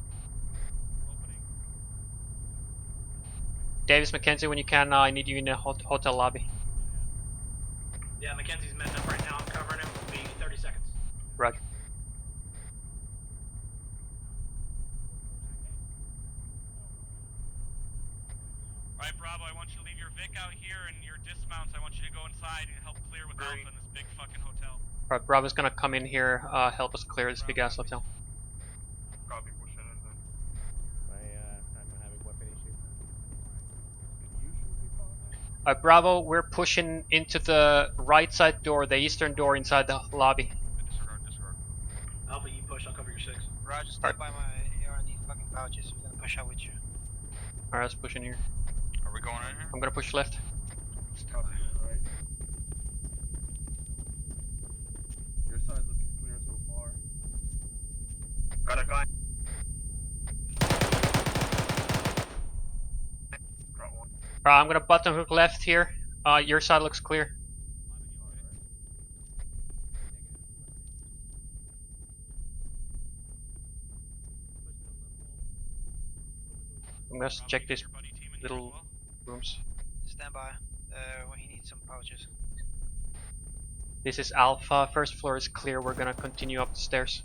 Davis, Mackenzie, when you can, I need you in the hotel lobby. Yeah, Mackenzie's mending up right now. I'm covering him. It'll be 30 seconds. Roger. Alright, Bravo, I want you to leave your Vic out here and your dismounts. I want you to go inside and help clear with Alpha in this big fucking hotel. Alright, Bravo's gonna come in here, help us clear this big ass hotel. Copy, push it in there. I'm having weapon issue. Alright, Bravo, we're pushing into the right side door, the eastern door inside the lobby. Disregard. Alpha, you push. I'll cover your 6. Roger, stand by my AR&D fucking pouches. We're gonna push out with you. Alright, let's push in here. Are we going in here? I'm gonna push left. Copy, right. Your side's looking clear so far. Got a guy. Got one. Alright, I'm gonna button hook left here. Your side looks clear. I'm gonna check these little rooms. Stand by. He needs some pouches. This is Alpha. First floor is clear. We're gonna continue up the stairs.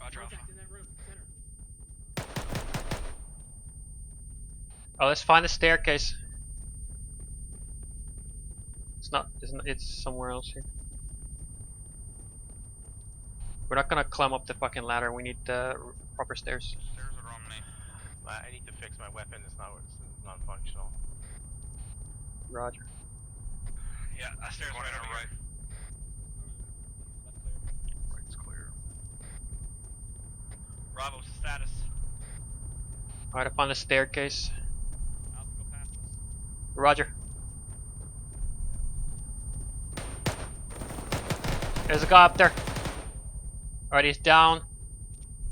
Roger, Alpha. in that room. Center. Let's find the staircase. It's somewhere else here. We're not gonna climb up the fucking ladder. We need the proper stairs. Stairs are on me. I need to fix my weapon. It's not functional. Roger. Yeah, stairs Going right in over right. here. Right's clear. Bravo, status. Alright, I found the staircase. Alpha, go past us. Roger. There's a guy up there. Alright, he's down.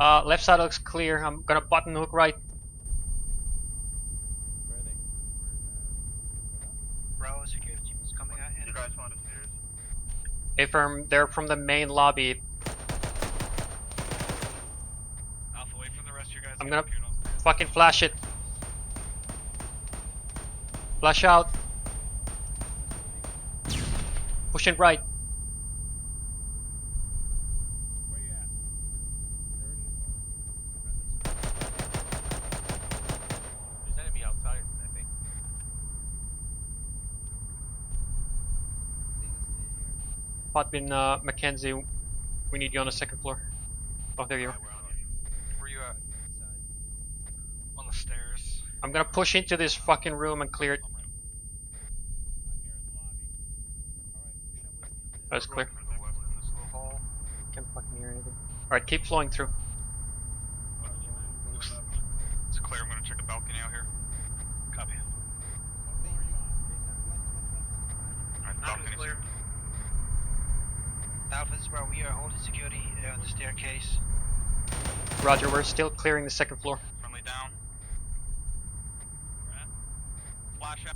Left side looks clear. I'm gonna button hook right. Where are they? Bravo security team is coming out. You guys found the stairs? They're from the main lobby. Alpha, wait for the rest of you guys I'm to gonna compute on. fucking flash it. Flash out. Pushing right. Where you at? There's enemy outside, I think. Potbin, Mackenzie, we need you on the second floor. Oh, there you are. Where you at? On the stairs. I'm gonna push into this fucking room and clear it. That's clear. To the left in this little hall. Can't fucking hear anything. Alright, keep flowing through. It's clear. I'm gonna check the balcony out here. Copy. Alright, Balcony's balcony's clear. Alpha, this is where we are holding security on the staircase. Roger, we're still clearing the second floor. friendly down. Flash out.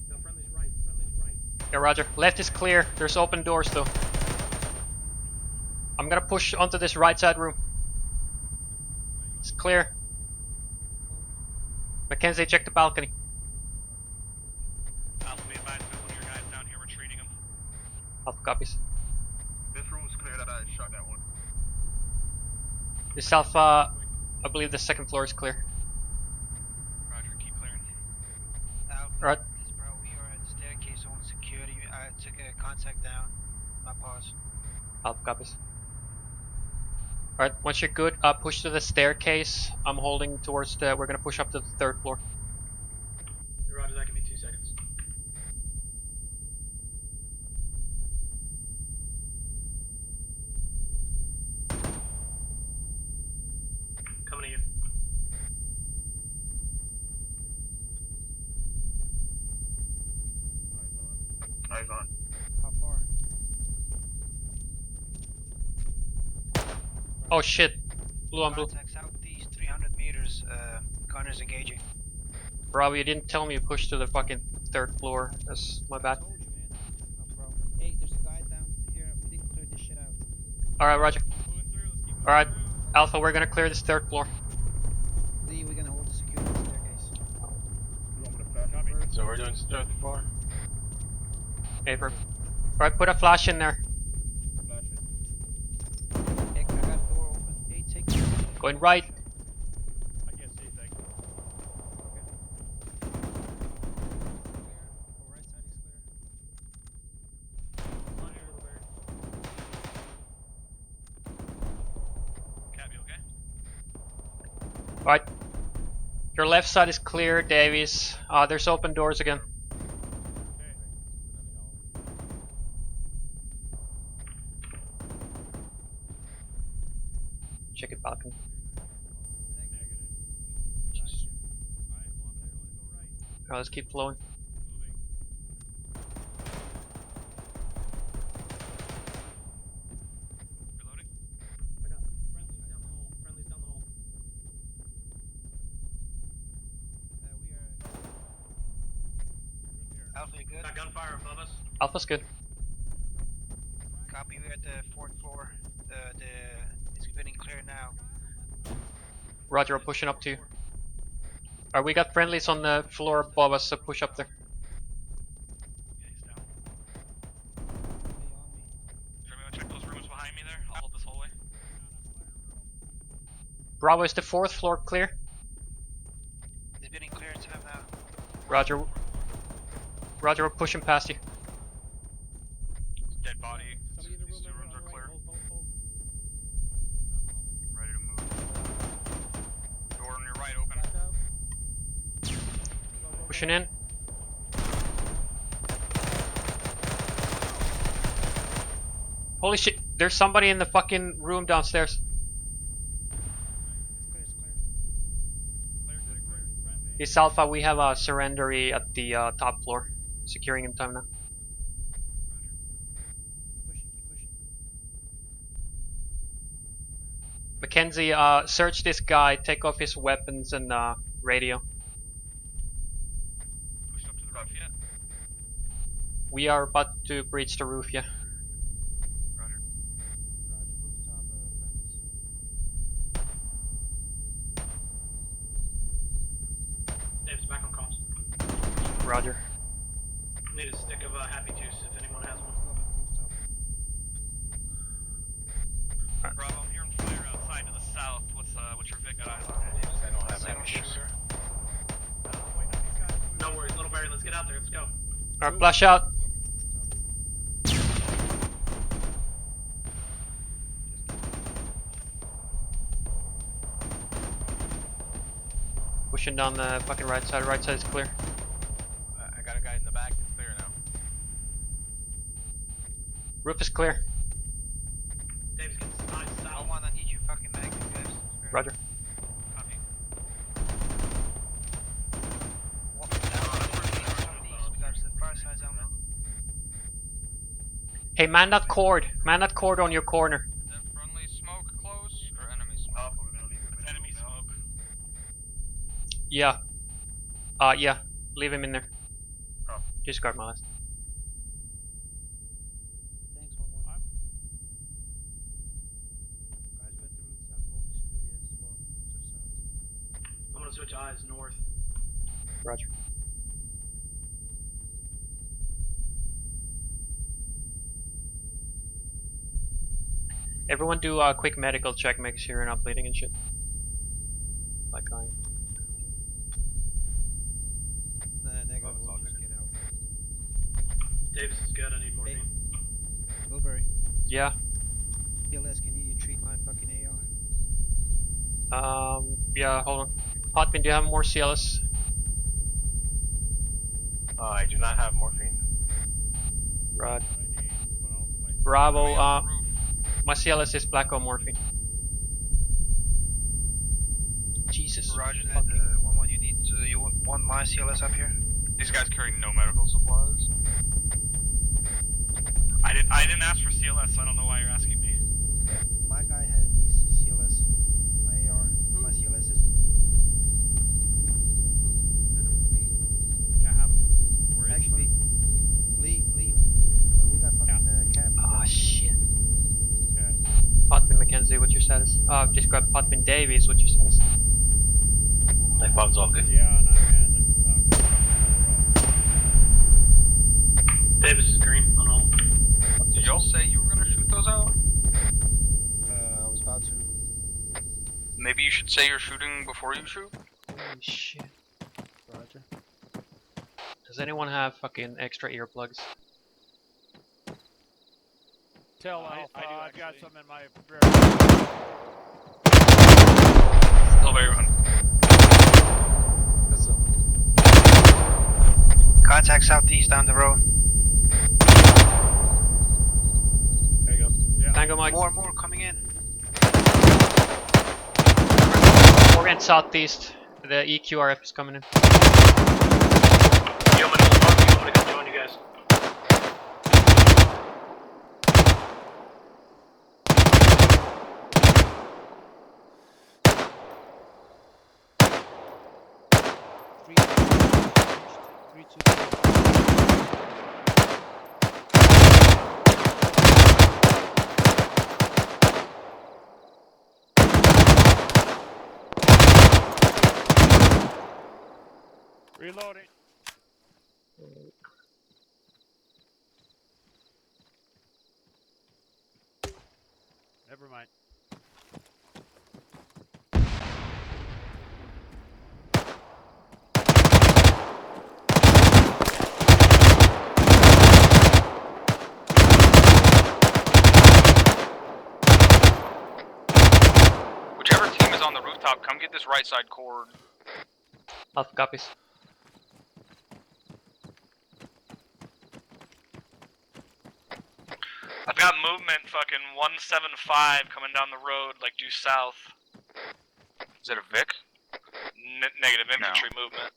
No, friendly's right. Friendly's right. Yeah, Roger. Left is clear. There's open doors though. I'm gonna push onto this right side room. It's clear. Mackenzie, check the balcony. Alpha, be advised, we have one of your guys down here. We're treating him. Alpha copies. This room's clear that I shot that one. This Alpha, I believe the second floor is clear. Roger, keep clearing. Alpha, Right. this is where we are at the staircase on security. I took a contact down. My pause. Alpha copies. Alright, once you're good, push to the staircase. I'm holding towards the, we're gonna push up to the third floor. Roger, that. Give me 2 seconds. Coming to you. Eyes on. How far? Oh shit. Blue on blue. Contact southeast 300 meters. Connor's engaging. Bravo, you didn't tell me you pushed to the fucking third floor. That's my bad. I told you, man. Oh, bro. Hey, there's a guy down here. We didn't clear this shit out. Alright, Roger. Moving through, let's keep moving Alright, through. Alpha, we're gonna clear this third floor. Lee, we're gonna hold the security staircase. You want me to flash it Copy. first? So we're doing third floor. Paper. Alright, put a flash in there. Flash it. Hey, I got the door open. Hey, take the Going right. I can't see anything. Clear. Oh, right side is clear. On here, clear. Cap, you okay? Alright. Your left side is clear, Davies. There's open doors again. Okay. Check it, balcony. Negative. We only two guys here. Alright, well, I'm gonna go right. Alright, let's keep flowing. Moving. Reloading. I got friendlies down the hall. Friendlies down the hall. We are. Good here. Alpha, you good? Got gunfire above us. Alpha's good. Copy, we're at the fourth floor. It's getting clear now. Roger, we're pushing up to you. Alright, we got friendlies on the floor above us, so push up there. Yeah, he's down. Hey, on me. Jeremy, wanna check those rooms behind me there? I'll hold this hallway. Bravo, is the fourth floor clear? It's getting clear to him now. Roger. Roger, we're pushing past you. Dead body. Somebody in the These room two over rooms on are the right. clear. Hold. Ready to move. Door on your right open. Back up. Pushing in. Holy shit, there's somebody in the fucking room downstairs. It's clear. Clear. It's Alpha, we have a surrendery at the top floor. Securing in time now. Keep pushing. Mackenzie, search this guy, take off his weapons and radio. Pushed up to the roof yet? We are about to breach the roof, yeah. Roger. Roger, rooftop friendlies. Dave's back on comms. Roger. Need a stick of happy juice if anyone has one. Go up on the rooftop. Bravo, I'm hearing fire outside to the south. What's your big eyes on? I don't have Single any shoes. shooter. No worries, Little Barry. Let's get out there. Let's go. Alright, flash out. Pushing down the fucking right side. Right side is clear. I got a guy in the back. It's clear now. Roof is clear. Dave's getting eyes south. I need you fucking back, guys. Roger. Copy. Walking down the first floor on these. We got the far side element. Hey, man that cord. Man that cord on your corner. Is that friendly smoke close or enemy smoke? Alpha, we're gonna leave him in the Enemy room now. smoke. Yeah. Yeah. Leave him in there. Copy. Discard my last. Thanks, 1-1. Guys, we're at the rooftop. Hold the security as well. To the south. I'm gonna switch eyes north. Roger. Everyone do a quick medical check, make sure you're not bleeding and shit. Like I. Negative. We'll just get out. Davis is good. I need morphine. Wilbury. Yeah. PLS, can you treat my fucking AR? Yeah, hold on. Hotman, do you have more CLS? I do not have morphine. Right. What I need, but I'll fight. Bravo, Enemy on the roof. my CLS is black on morphine. Jesus. Roger that. fucking- 1-1, you want my CLS up here? These guys carry no medical supplies. I didn't ask for CLS, so I don't know why you're asking me. My guy needs CLS. My AR. My CLS is. Send him to me. Yeah, have him. Where Just grab Putman Davies, what you says. My phone's all good. Yeah, and I'm at the Davis is green on all. Did y'all say you were gonna shoot those out? I was about to. Maybe you should say you're shooting before you shoot? Holy shit. Roger. Does anyone have fucking extra earplugs? Tell I Alpha, do I've got actually. some in my rear. Still very run. Contact southeast down the road. There you go. Yeah. Tango Mike. More coming in. Orient southeast. The EQRF is coming in. You want me to hold up? You want me to come join you guys? Three, two. Reloading. Never mind. Whichever team is on the rooftop, come get this right side cord. Alpha copies. I've got movement fucking 175 coming down the road, like due south. Is it a Vic? Negative infantry movement.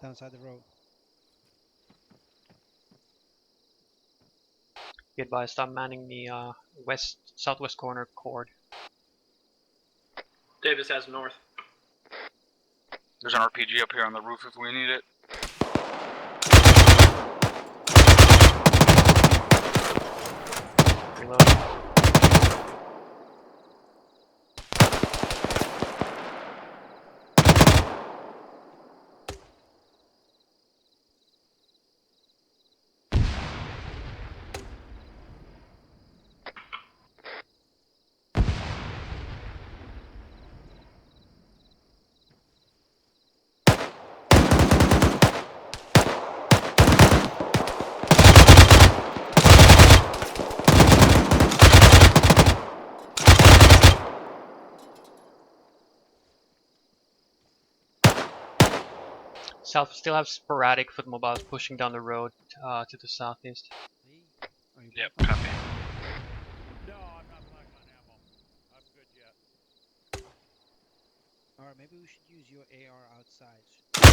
Downside the road. Be advised, I'm manning the southwest corner cord. Davis has north. There's an RPG up here on the roof if we need it. Reloading. South still have sporadic foot mobiles pushing down the road to the southeast. Lee, are you Yep, back? copy. No, I'm not black on ammo. I'm good yet. Alright, maybe we should use your AR outside. Want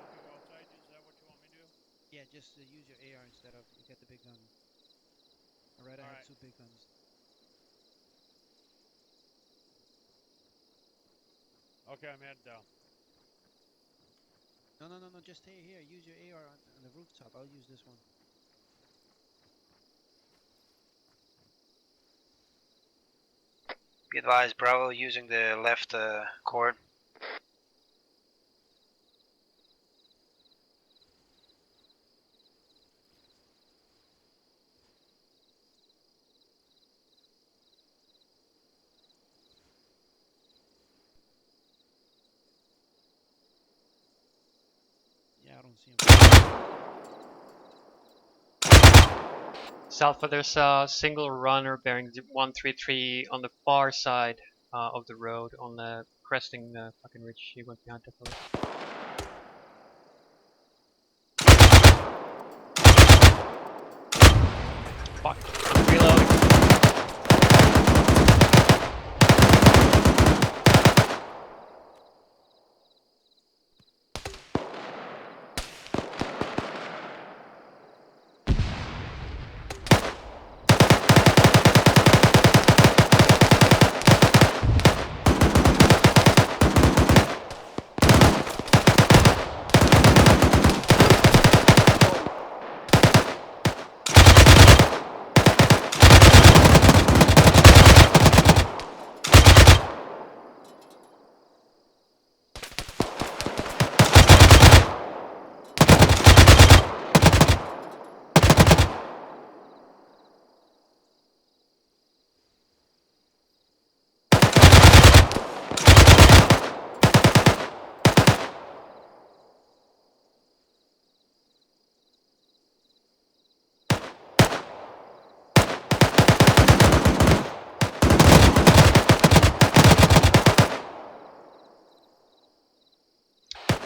to go outside? Is that what you want me to do? Yeah, just use your AR instead of you get the big gun. Alright, I have Alright. 2 big guns. Okay, I'm heading down. No, just stay here. Use your AR on the rooftop. I'll use this one. Be advised, Bravo using the left cord. Yeah, I don't see him. South, there's a single runner bearing 133 on the far side of the road on the cresting the fucking ridge. He went behind the pillar. Fuck. I'm reloading.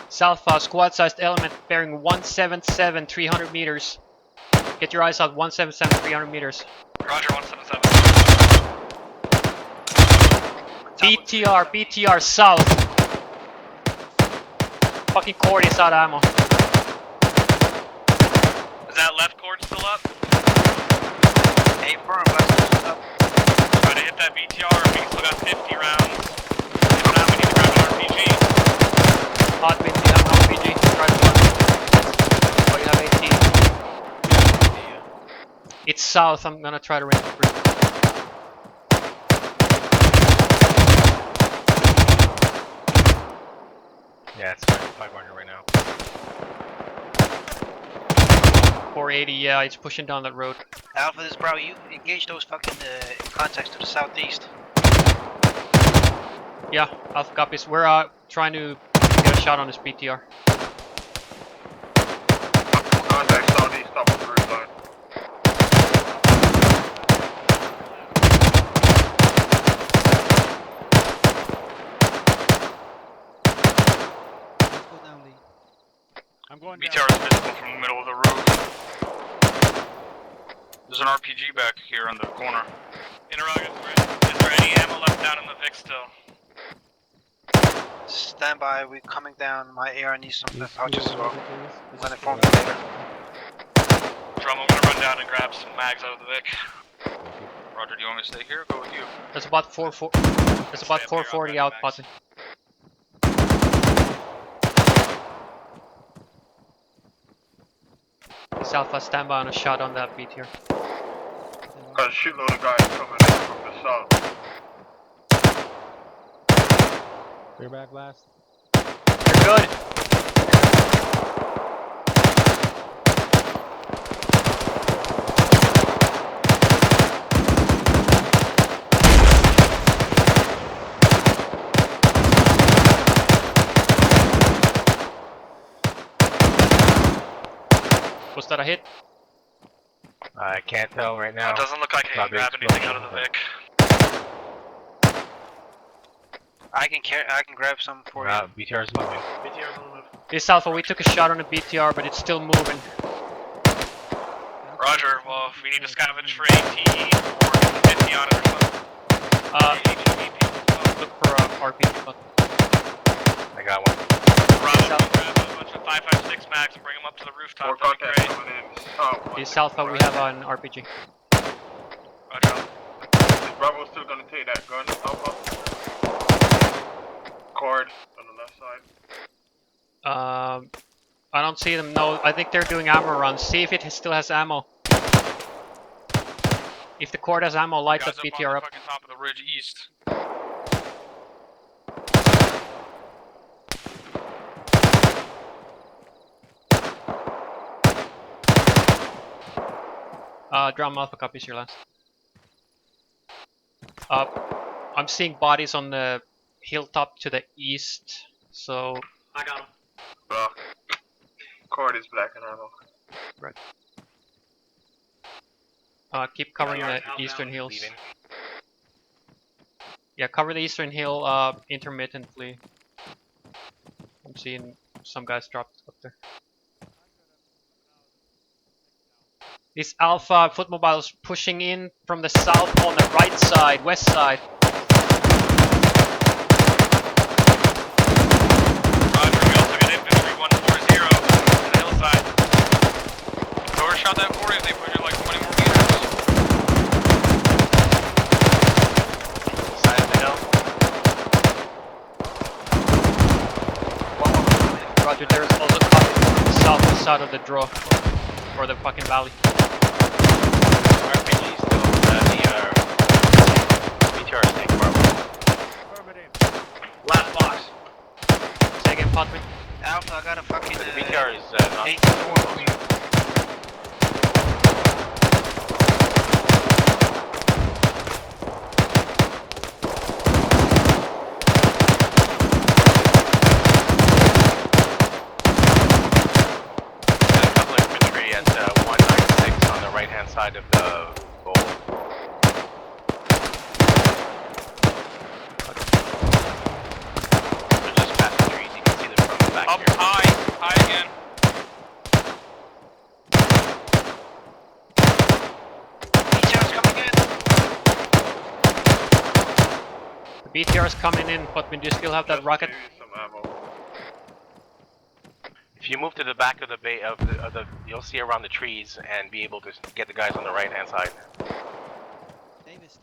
South squad-sized element bearing 177, 300 meters. Get your eyes out, 177, 300 meters. Roger, 177. BTR south. Fucking cord is out of ammo. Is that left cord still up? Hey, firm, left is up. Try to hit that BTR if we still got 50 rounds. If not, we need to grab an RPG. Hot bin, you have an RPG. Try to run. Oh, you have 18. It's south, I'm gonna try to ring it through. Yeah, it's 500 right now. 480, yeah, it's pushing down that road. Alpha, this is Bravo. You engage those fucking contacts to the southeast. Yeah, Alpha copies. We're trying to get a shot on this BTR. Contact southeast, top of the roof line. Let's go down, Lee. I'm going BTR down. is visible from the middle of the roof. There's an RPG back here in the corner. Interrogatory. Is there any ammo left down in the Vic still? Stand by, we're coming down. My AR needs some pouches as well. I'm gonna inform you later. Drum, I'm gonna run down and grab some mags out of the Vic. Roger, do you want me to stay here or go with you? There's about 440 out, Posse. Southwest standby on a shot on that BTR. Got a shitload of guys coming in from the south. Clear back last. You're good. Was that a hit? I can't tell right now. It doesn't look like I can Probably grab anything out explosion, of the Vic. I can grab some for you. BTR's moving. BTR's on the move. This Alpha, we took a shot on a BTR, but it's still moving. Roger, well, if we need to scavenge for AT or get the 50 on it or something. Look for RPG button. I got one. Roger, we'll grab a bunch of 5.56 mags and bring them up to the rooftop. More That'd be contacts great. coming in south. This Alpha, we have an RPG. Roger. Is Bravo still gonna take that gun, Alpha? Cord on the left side. I don't see them. No, I think they're doing ammo runs. See if it still has ammo. If the cord has ammo, light Guys that up on BTR the up. fucking top of the ridge east. Drum Alpha copies your last. I'm seeing bodies on the hilltop to the east, so I got him. Cord is black and ammo. keep covering the outbound, eastern hills. leaving. Yeah, cover the eastern hill intermittently. I'm seeing some guys dropped up there. This Alpha footmobile is pushing in from the south on the right side, west side. Roger, we also got infantry 140 on the hillside. Whoever shot that for you, they put you like 20 more meters. Side of the hill. Roger, there's also cover from the southwest side of the draw, or the fucking valley. RPG still near BTR snake Bravo. Affirmative. Last box. Say again, Potman. Alpha, I got a fucking The BTR is not 84. a couple of infantry at 196 on the right hand side of the bowl. They're just past the trees, you can see them from the back here. The BTR is coming in, but we do still have that Just rocket. gave you some ammo. If you move to the back of the bay of the you'll see around the trees and be able to get the guys on the right hand side. Davis.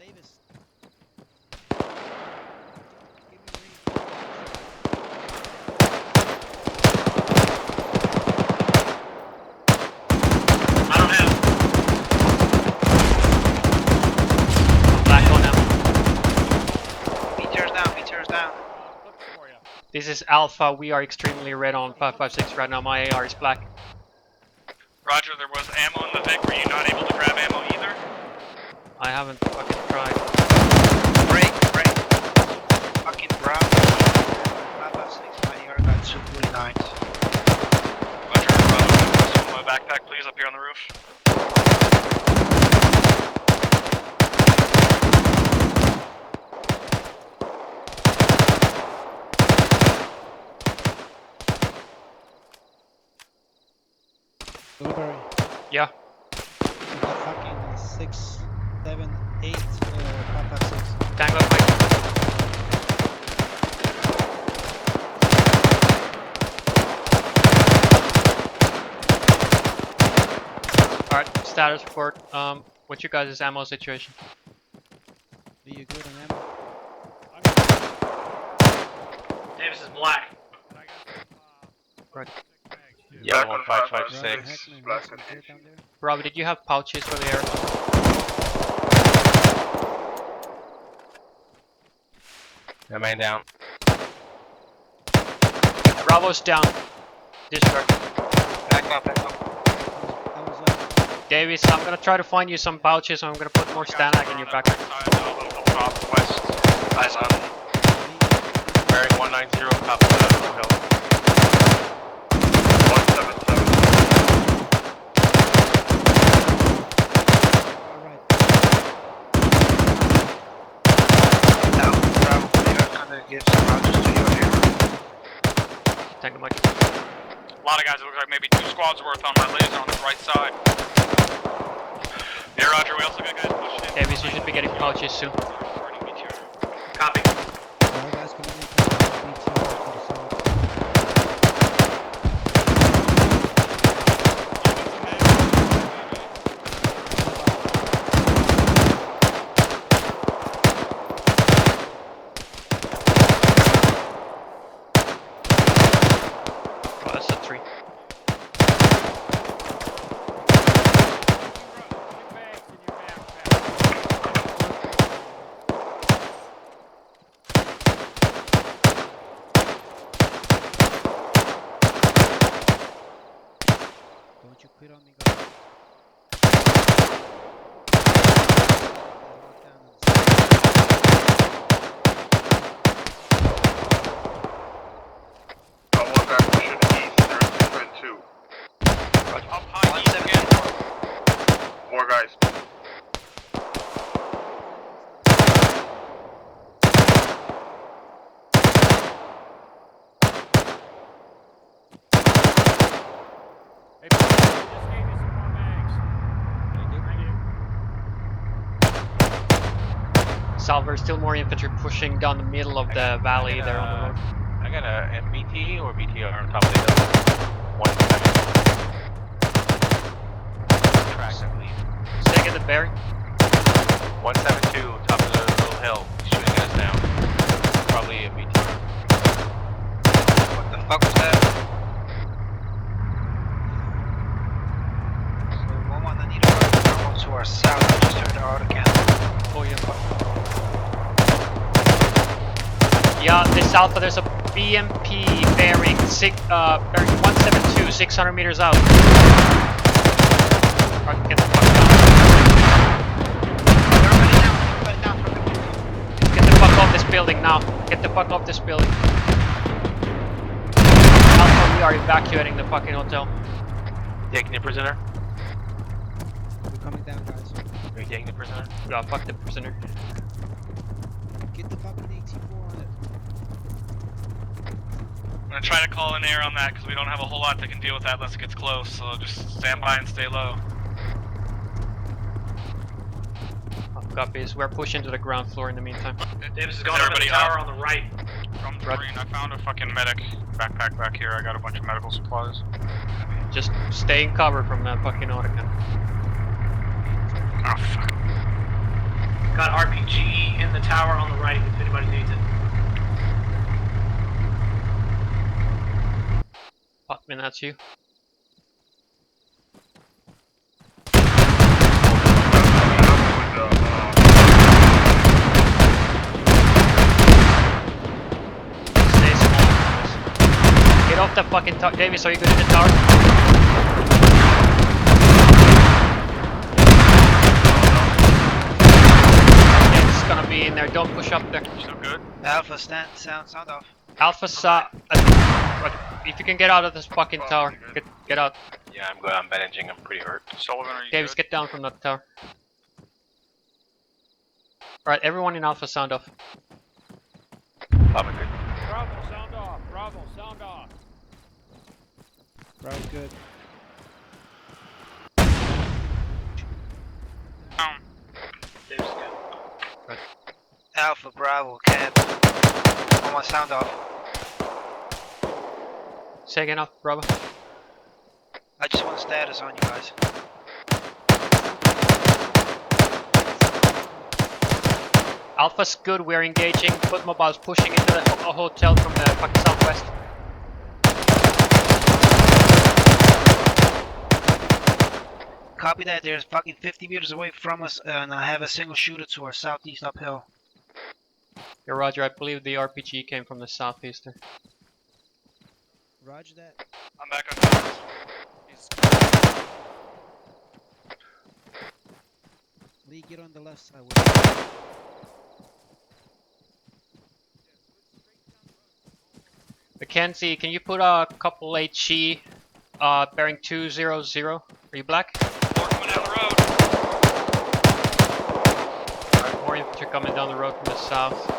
Give me read. I don't have. Black on ammo. Meteors down. Looking for you. This is Alpha. We are extremely red on 556 right now. My AR is black. Roger, there was ammo in the Vic. Were you not able to grab ammo either? I haven't fucking tried. Break. Fucking brown. 556, my AR got 249. Roger, Bravo, my backpack, please, up here on the roof. Blueberry. Yeah. You got fucking 6, 7, 8, 556. Tango at my. Alright, status report. What's your guys' ammo situation? Are you good on ammo? Davis is black. And I got some, Right. 6 mags, too. Yeah, Back on 1556. Heckman, Black you some and good H. down there? Robbie, did you have pouches for the air? Yeah, man down. Bravo's down. Disregard. Back up. That was Davis, I'm gonna try to find you some pouches and I'm gonna put more Stanak in your backpack. Top west. Eyes on. Bearing 190, top of the hill. 177. alright. Now, Bravo, we are gonna give some routers to your hero. Tank the mic. A lot of guys, it looks like maybe 2 squads worth on my laser on the right side. Yeah, Roger, we also got guys pushing in. Davis, you should be getting pouches soon. Copy. All guys coming in from the BTR to the south. Oh, that's a 3. Two bags in your backpack. Don't you quit on me, guys. Lock down on the Got one guy pushing east. There's 2 and 2. Up high east again. 4 guys. Hey, boys, I just gave you some more mags. Thank you. Salver, still more infantry pushing down the middle of the valley there on the road. I got a MBT or BTR on top of the hill. 172. Track, I believe. Second the bearing. 172, top of the little hill, shooting at us now. Probably a BTR. What the fuck was that? So, 1-1, I need to run normal to our south. I just heard the auto cannon. Oh yeah. Yeah, this Alpha, there's a BMP bearing bearing 172, 600 meters out. Alright, get the fuck down. Everybody down from the roof. Get the fuck off this building now. Get the fuck off this building. Alpha, we are evacuating the fucking hotel. Taking the prisoner? We're coming down, guys. Are you taking the prisoner? Yeah, fuck the prisoner. Get the fucking AT4 on it. I'm gonna try to call in air on that because we don't have a whole lot that can deal with that unless it gets close, so just stand by and stay low. copies. We're pushing to the ground floor in the meantime. Davis is going up in the tower on the right. From green, I found a fucking medic backpack back here. I got a bunch of medical supplies. Just stay in cover from that fucking autocan. Oh fuck. Got RPG in the tower on the right if anybody needs it. Potman, that's you. Stay small. Get off the fucking tower. Davis, are you good in the tower? It's gonna be in there. Don't push up there. Still good? Alpha, sound off. Alpha's if you can get out of this fucking tower, get out. Yeah, I'm good. I'm bandaging. I'm pretty hurt. Sullivan, are you Davis, good? get down from that tower. Alright, everyone in Alpha, sound off. I'm good. Bravo, sound off. Bravo, sound off. Bravo's good. Down. Davis is good. Alpha, Bravo, Cap. I want sound off. Say again off, Bravo. I just want status on you guys. Alpha's good, we're engaging. Foot mobiles pushing into the hotel from the fucking southwest. Copy that. There's fucking 50 meters away from us, and I have a single shooter to our southeast uphill. Yeah, Roger, I believe the RPG came from the southeastern. Roger that. I'm back on top. Lee, get on the left side. With Mackenzie, can you put a couple HE bearing 200? Are you black? More coming down the road. Alright, more infantry coming down the road from the south.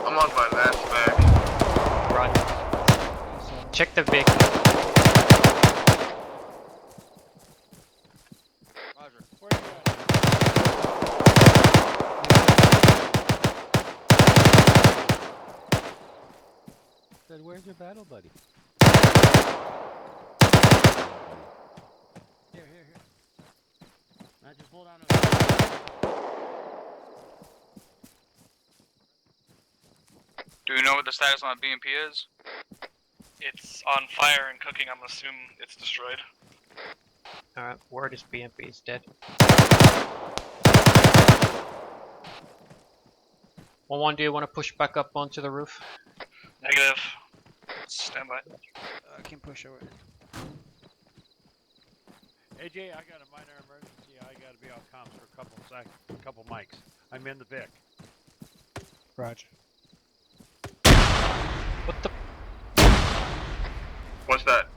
I'm on my last back. Roger. Check the Vic. Roger. Where you at? Said, where's your battle buddy? Here. Now just hold on to it. Do you know what the status on the BMP is? It's on fire and cooking. I'm assuming it's destroyed. Alright, word is BMP is dead. 1-1, do you want to push back up onto the roof? Negative. Stand by. I can push over. AJ, I got a minor emergency. I gotta be off comms for a couple mics. I'm in the Vic. Roger. What the? What's that?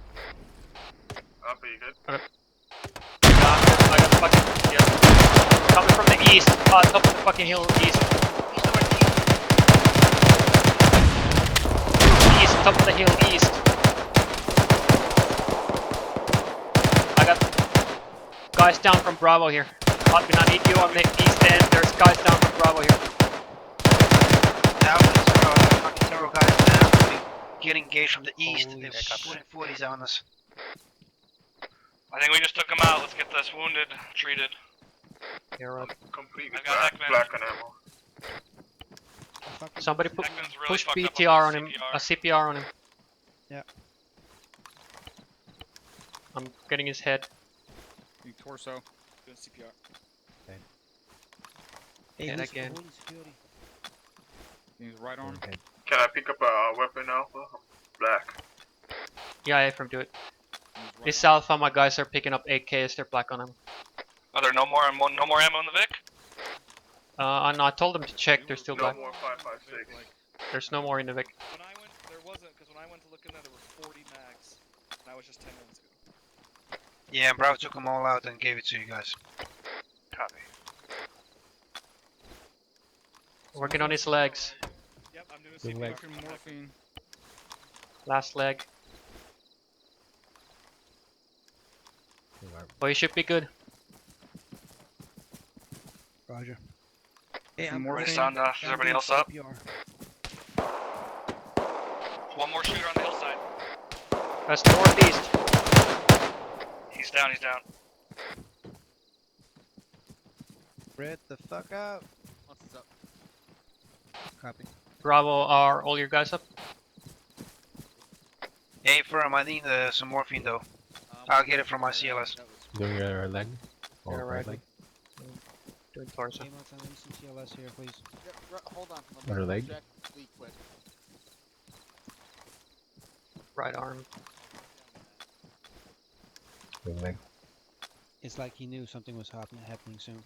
Alpha, you good? I got fucking. Yeah. Coming from the east. Top of the fucking hill east. East, top of the hill east. I got guys down from Bravo here. Hotman, I need you on the east end. There's guys down from Bravo here. Alpha, fucking zero guys down. We get engaged from the east. They're putting 40s on us. I think we just took him out. Let's get this wounded treated. Here, Completely I got black Heckman. on ammo. somebody put, Heckman's really push fucked up BTR on the him. CPR. A CPR on him. Yeah. I'm getting his head. Torso. Doing CPR. Hey, And who's- again. who's Fury? He's right on. Can I pick up a weapon, Alpha? Black. Yeah, from do it. This Alpha, my guys are picking up AKs. They're black on him. Are there no more ammo in the Vic? No, I told them to check. They're still No black. more 5.56. There's no more in the Vic. When I went, there wasn't, because when I went to look in there, there were 40 mags. And that was just 10 minutes ago. Yeah, and Bravo took them all out and gave it to you guys. Copy. Working on his legs. Yep, I'm doing CPR. Morphine. Last leg. Well, you should be good. Roger. Hey, I'm Everybody putting sound off. Is down everybody beams else up? CPR. One more shooter on the hillside. That's northeast. He's down, he's down. Spread the fuck out. What's up? Copy. Bravo, are all your guys up? Hey, firm, I need some morphine though. I'll get it from my CLS. Doing your leg? Or Yeah, right right. leg? Doing torso. Came out on instant CLS here, please. Hold on. Other leg? Check. Leak quick. Right arm. Doing leg. It's like he knew something was happening soon.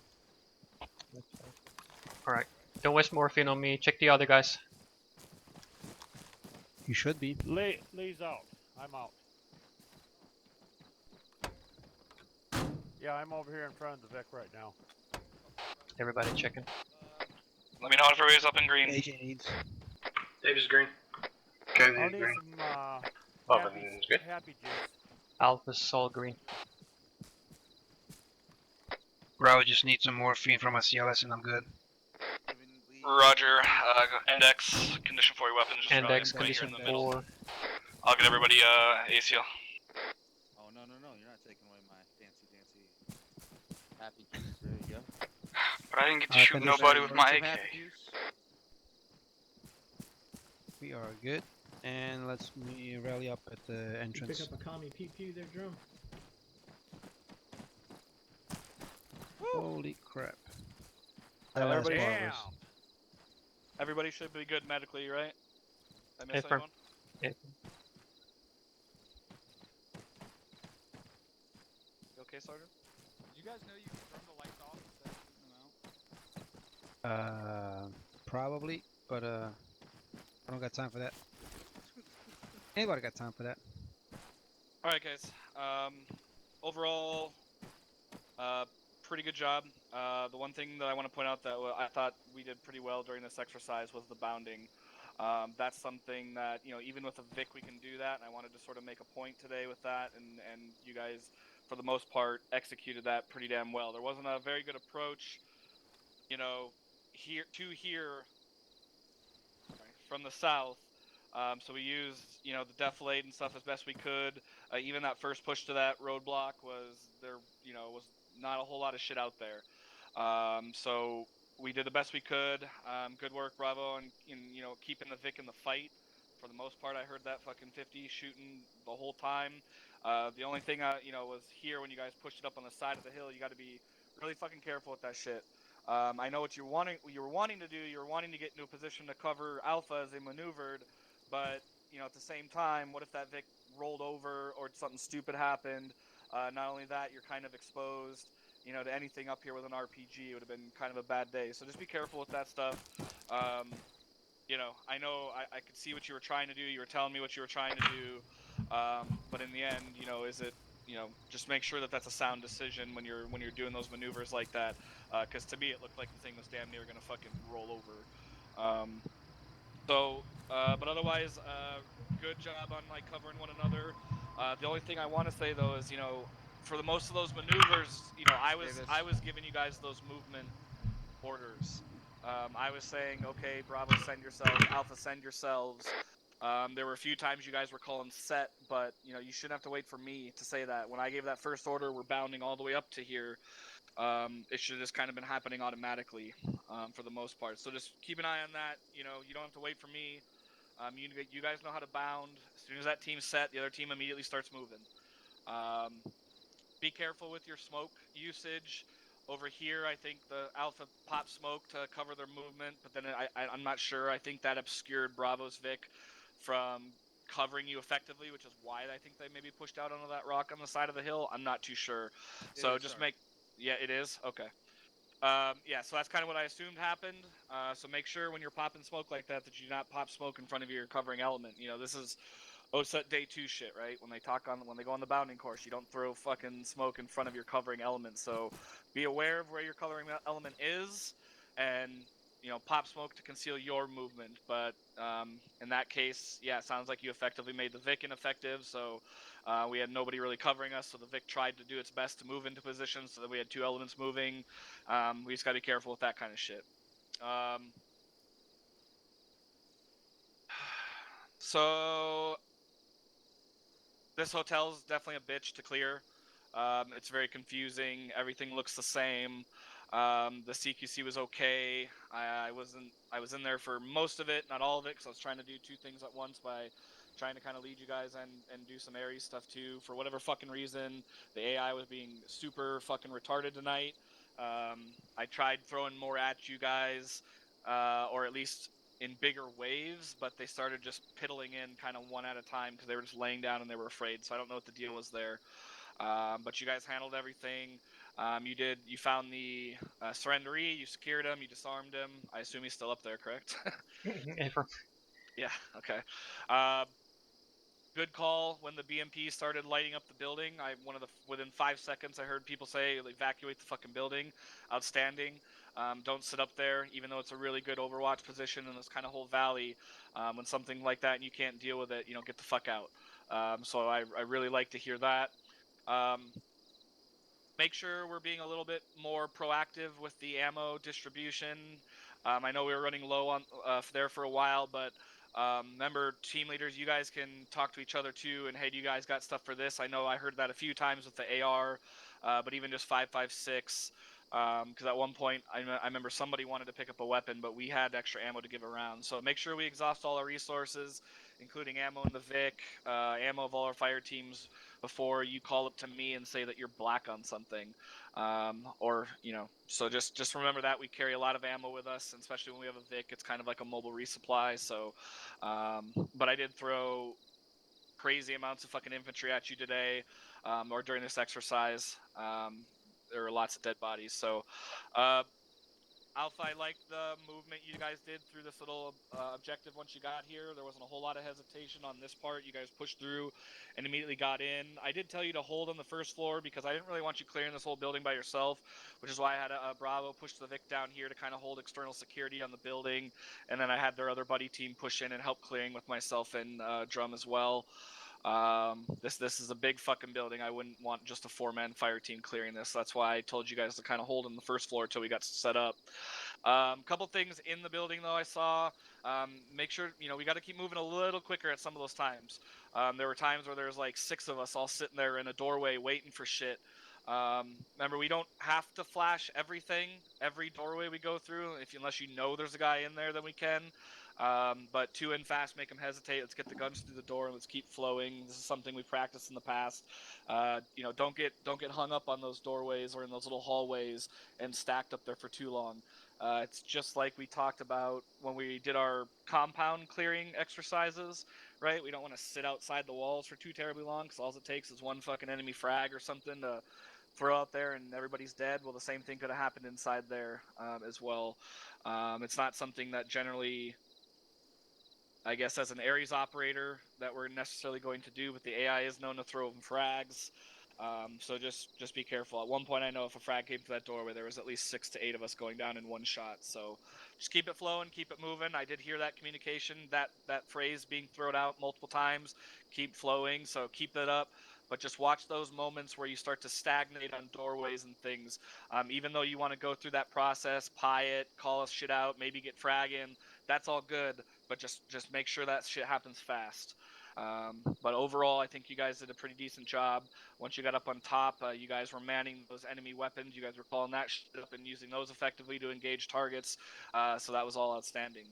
Alright. Don't waste morphine on me. Check the other guys. You should be. Lee's out. I'm out. Yeah, I'm over here in front of the Vic right now. Everybody checking. Let me know if everybody's up in green. AJ needs. Davis green. Okay, I'll these need green. some It's good. happy juice. Alpha's all green. Bro, I just need some morphine from my CLS and I'm good. Roger, index, condition for your weapons. Just Index, right here condition in the middle. 4. I'll get everybody ACL. Oh no, you're not taking away my fancy happy juice. There you go. But I didn't get to shoot nobody with my AK. We are good. And let's rally up at the entrance. Pick up a commie pew there, Jerome. Holy crap. That last Everybody, part was... everybody should be good medically, right? I miss Affirm. anyone? Yeah. You okay, Sergeant? Did you guys know you can turn the lights off instead of shooting them out? Probably, but I don't got time for that. Anybody got time for that? Alright, guys. Overall, pretty good job. The one thing that I want to point out that I thought we did pretty well during this exercise was the bounding. That's something that, you know, even with a Vic we can do that, and I wanted to sort of make a point today with that, and you guys, for the most part, executed that pretty damn well. There wasn't a very good approach, you know, here from the south. So we used, you know, the defilade and stuff as best we could. Even that first push to that roadblock was not a whole lot of shit out there. So we did the best we could. Good work, Bravo, and you know, keeping the Vic in the fight. For the most part, I heard that fucking 50 shooting the whole time. The only thing you know, was here when you guys pushed it up on the side of the hill. You got to be really fucking careful with that shit. I know what you were wanting to do. You were wanting to get into a position to cover Alpha as they maneuvered, but you know, at the same time, what if that Vic rolled over or something stupid happened? Not only that, you're kind of exposed, you know, to anything up here with an RPG. It would have been kind of a bad day. So just be careful with that stuff. You know I could see what you were trying to do. You were telling me what you were trying to do, but in the end, you know, just make sure that that's a sound decision when you're doing those maneuvers like that. Because to me, it looked like the thing was damn near gonna fucking roll over. But otherwise, good job on like covering one another. The only thing I want to say though is, you know, for the most of those maneuvers, you know, I was giving you guys those movement orders. I was saying, okay, Bravo, send yourselves, Alpha, send yourselves. There were a few times you guys were calling set, but you know, you shouldn't have to wait for me to say that. When I gave that first order, we're bounding all the way up to here. It should have just kind of been happening automatically for the most part. So just keep an eye on that. You know, you don't have to wait for me. You guys know how to bound. As soon as that team's set, the other team immediately starts moving. Be careful with your smoke usage. Over here, I think the Alpha popped smoke to cover their movement, but then I'm not sure. I think that obscured Bravo's Vic from covering you effectively, which is why I think they maybe pushed out onto that rock on the side of the hill. I'm not too sure. So just make... Yeah, it is? Okay. Yeah, so that's kind of what I assumed happened. So make sure when you're popping smoke like that you do not pop smoke in front of your covering element. You know, this is OSET Day 2 shit, right? When they go on the bounding course, you don't throw fucking smoke in front of your covering element. So be aware of where your covering element is, and you know, pop smoke to conceal your movement. But in that case, yeah, it sounds like you effectively made the Vic ineffective. So we had nobody really covering us, so the Vic tried to do its best to move into position so that we had two elements moving. We just gotta be careful with that kind of shit. So this hotel's definitely a bitch to clear. It's very confusing. Everything looks the same. The CQC was okay. I was in there for most of it, not all of it, because I was trying to do two things at once by trying to kind of lead you guys and do some Ares stuff too. For whatever fucking reason, the AI was being super fucking retarded tonight. I tried throwing more at you guys, or at least in bigger waves, but they started just piddling in kind of one at a time because they were just laying down and they were afraid. So I don't know what the deal was there. But you guys handled everything. You found the surrenderee, you secured him, you disarmed him. I assume he's still up there, correct? Yeah, okay. Good call when the BMP started lighting up the building. Within 5 seconds, I heard people say, evacuate the fucking building. Outstanding. Don't sit up there, even though it's a really good overwatch position in this kind of whole valley. When something like that and you can't deal with it, get the fuck out. So I really like to hear that. Make sure we're being a little bit more proactive with the ammo distribution. I know we were running low on there for a while, but remember, team leaders, you guys can talk to each other too. And hey, do you guys got stuff for this? I know I heard that a few times with the AR, but even just 5.56. Because at one point, I remember somebody wanted to pick up a weapon, but we had extra ammo to give around. So make sure we exhaust all our resources, including ammo in the Vic, ammo of all our fire teams, before you call up to me and say that you're black on something. So just remember that we carry a lot of ammo with us, and especially when we have a Vic, it's kind of like a mobile resupply. So, but I did throw crazy amounts of fucking infantry at you today, or during this exercise. There were lots of dead bodies. So, Alpha, I liked the movement you guys did through this little objective once you got here. There wasn't a whole lot of hesitation on this part. You guys pushed through and immediately got in. I did tell you to hold on the first floor because I didn't really want you clearing this whole building by yourself, which is why I had a Bravo push the Vic down here to kind of hold external security on the building, and then I had their other buddy team push in and help clearing with myself and Drum as well. This is a big fucking building. I wouldn't want just a 4-man fire team clearing this. That's why I told you guys to kind of hold on the first floor until we got set up. Couple things in the building though I saw. Make sure we got to keep moving a little quicker at some of those times. There were times where there's like 6 of us all sitting there in a doorway waiting for shit. Remember, we don't have to flash every doorway we go through. Unless you know there's a guy in there, then we can. But too in fast, make them hesitate. Let's get the guns through the door and let's keep flowing. This is something we practiced in the past. Don't get hung up on those doorways or in those little hallways and stacked up there for too long. It's just like we talked about when we did our compound clearing exercises, right? We don't want to sit outside the walls for too terribly long because all it takes is one fucking enemy frag or something to throw out there and everybody's dead. Well, the same thing could have happened inside there as well. It's not something that generally, I guess, as an Ares operator, that we're necessarily going to do, but the AI is known to throw frags. So just be careful. At one point, I know if a frag came through that doorway, there was at least 6 to 8 of us going down in one shot. So just keep it flowing, keep it moving. I did hear that communication, that phrase being thrown out multiple times. Keep flowing, so keep that up. But just watch those moments where you start to stagnate on doorways and things. Even though you want to go through that process, pie it, call us shit out, maybe get frag in, that's all good. But just make sure that shit happens fast. But overall, I think you guys did a pretty decent job. Once you got up on top, you guys were manning those enemy weapons. You guys were calling that shit up and using those effectively to engage targets. So that was all outstanding.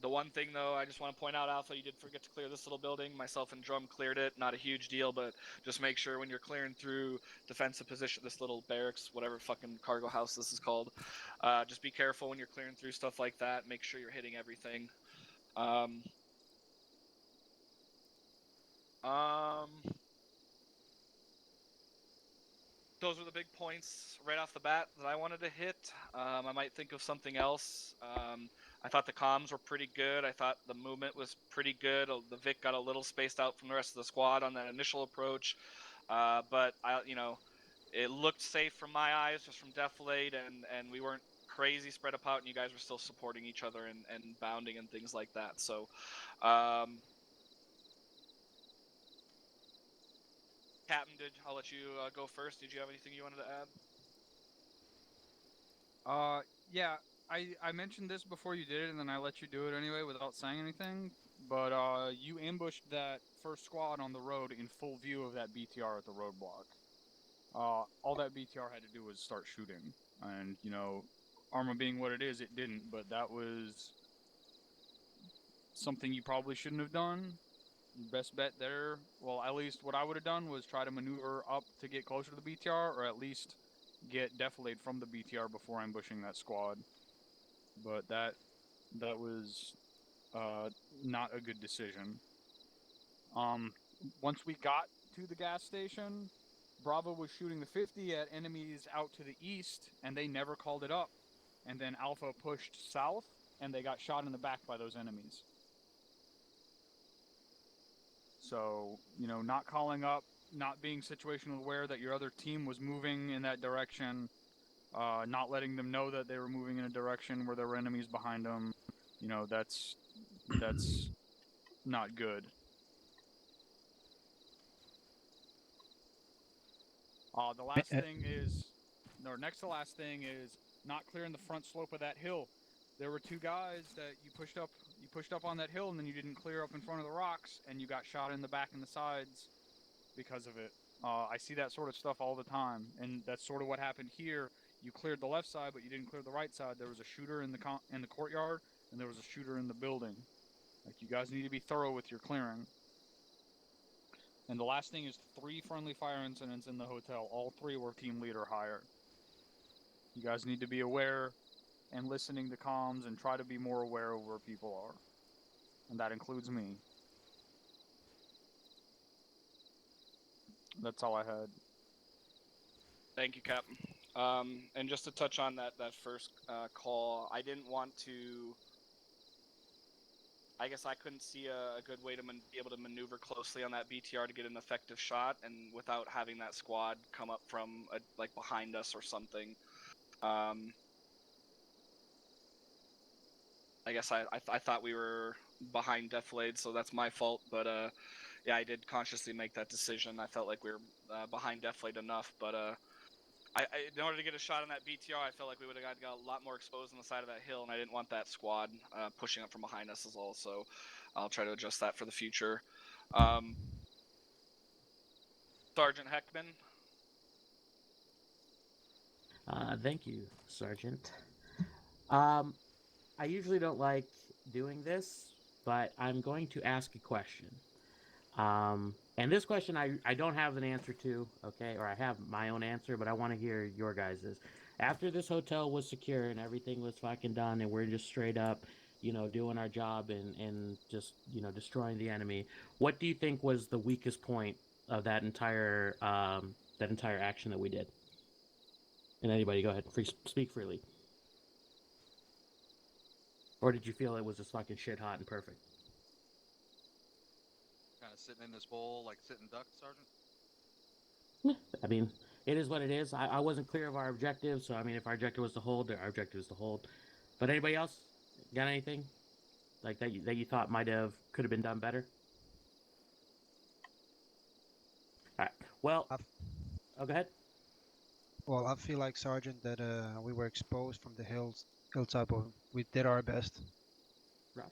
The one thing, though, I just want to point out, Alpha, you did forget to clear this little building. Myself and Drum cleared it. Not a huge deal, but just make sure when you're clearing through defensive position, this little barracks, whatever fucking cargo house this is called, just be careful when you're clearing through stuff like that. Make sure you're hitting everything. Those were the big points right off the bat that I wanted to hit. I might think of something else. I thought the comms were pretty good. I thought the movement was pretty good. The Vic got a little spaced out from the rest of the squad on that initial approach, but it looked safe from my eyes, just from defilade, and we weren't crazy spread apart, and you guys were still supporting each other and bounding and things like that. So. Captain, I'll let you go first. Did you have anything you wanted to add? Yeah. I mentioned this before you did it, and then I let you do it anyway without saying anything. But you ambushed that first squad on the road in full view of that BTR at the roadblock. All that BTR had to do was start shooting, and you know, ArmA being what it is, it didn't. But that was something you probably shouldn't have done. Your best bet there, well, at least what I would have done was try to maneuver up to get closer to the BTR, or at least get defilade from the BTR before ambushing that squad. But that was not a good decision. Once we got to the gas station, Bravo was shooting the 50 at enemies out to the east, and they never called it up. And then Alpha pushed south, and they got shot in the back by those enemies. So, you know, not calling up, not being situationally aware that your other team was moving in that direction, not letting them know that they were moving in a direction where there were enemies behind them, you know, that's not good. The last thing is, or next to last thing is not clearing the front slope of that hill. There were two guys that you pushed up on that hill, and then you didn't clear up in front of the rocks, and you got shot in the back and the sides because of it. I see that sort of stuff all the time, and that's sort of what happened here. You cleared the left side, but you didn't clear the right side. There was a shooter in the courtyard, and there was a shooter in the building. Like, you guys need to be thorough with your clearing. And the last thing is 3 friendly fire incidents in the hotel. All 3 were team leader hire. You guys need to be aware and listening to comms and try to be more aware of where people are. And that includes me. That's all I had. Thank you, Captain. And just to touch on that first call, I didn't want to. I guess I couldn't see a good way to be able to maneuver closely on that BTR to get an effective shot, and without having that squad come up from like behind us or something. I guess I thought we were behind defilade, so that's my fault. But yeah, I did consciously make that decision. I felt like we were behind defilade enough, but in order to get a shot on that BTR, I felt like we would have got a lot more exposed on the side of that hill, and I didn't want that squad pushing up from behind us as well. So I'll try to adjust that for the future. Sergeant Heckman. Thank you, Sergeant. I usually don't like doing this, but I'm going to ask a question. And this question I don't have an answer to, okay? Or I have my own answer, but I want to hear your guys's. After this hotel was secure and everything was fucking done and we're just straight up, you know, doing our job and just, you know, destroying the enemy, what do you think was the weakest point of that entire action that we did? And anybody, go ahead, speak freely. Or did you feel it was just fucking shit hot and perfect? Kind of sitting in this bowl like sitting duck, Sergeant? I mean, it is what it is. I wasn't clear of our objective, so I mean, if our objective was to hold, our objective is to hold. But anybody else got anything like that you thought could have been done better? All right. Well, go ahead. Well, I feel like, Sergeant, that we were exposed from the hilltop, but we did our best. Right.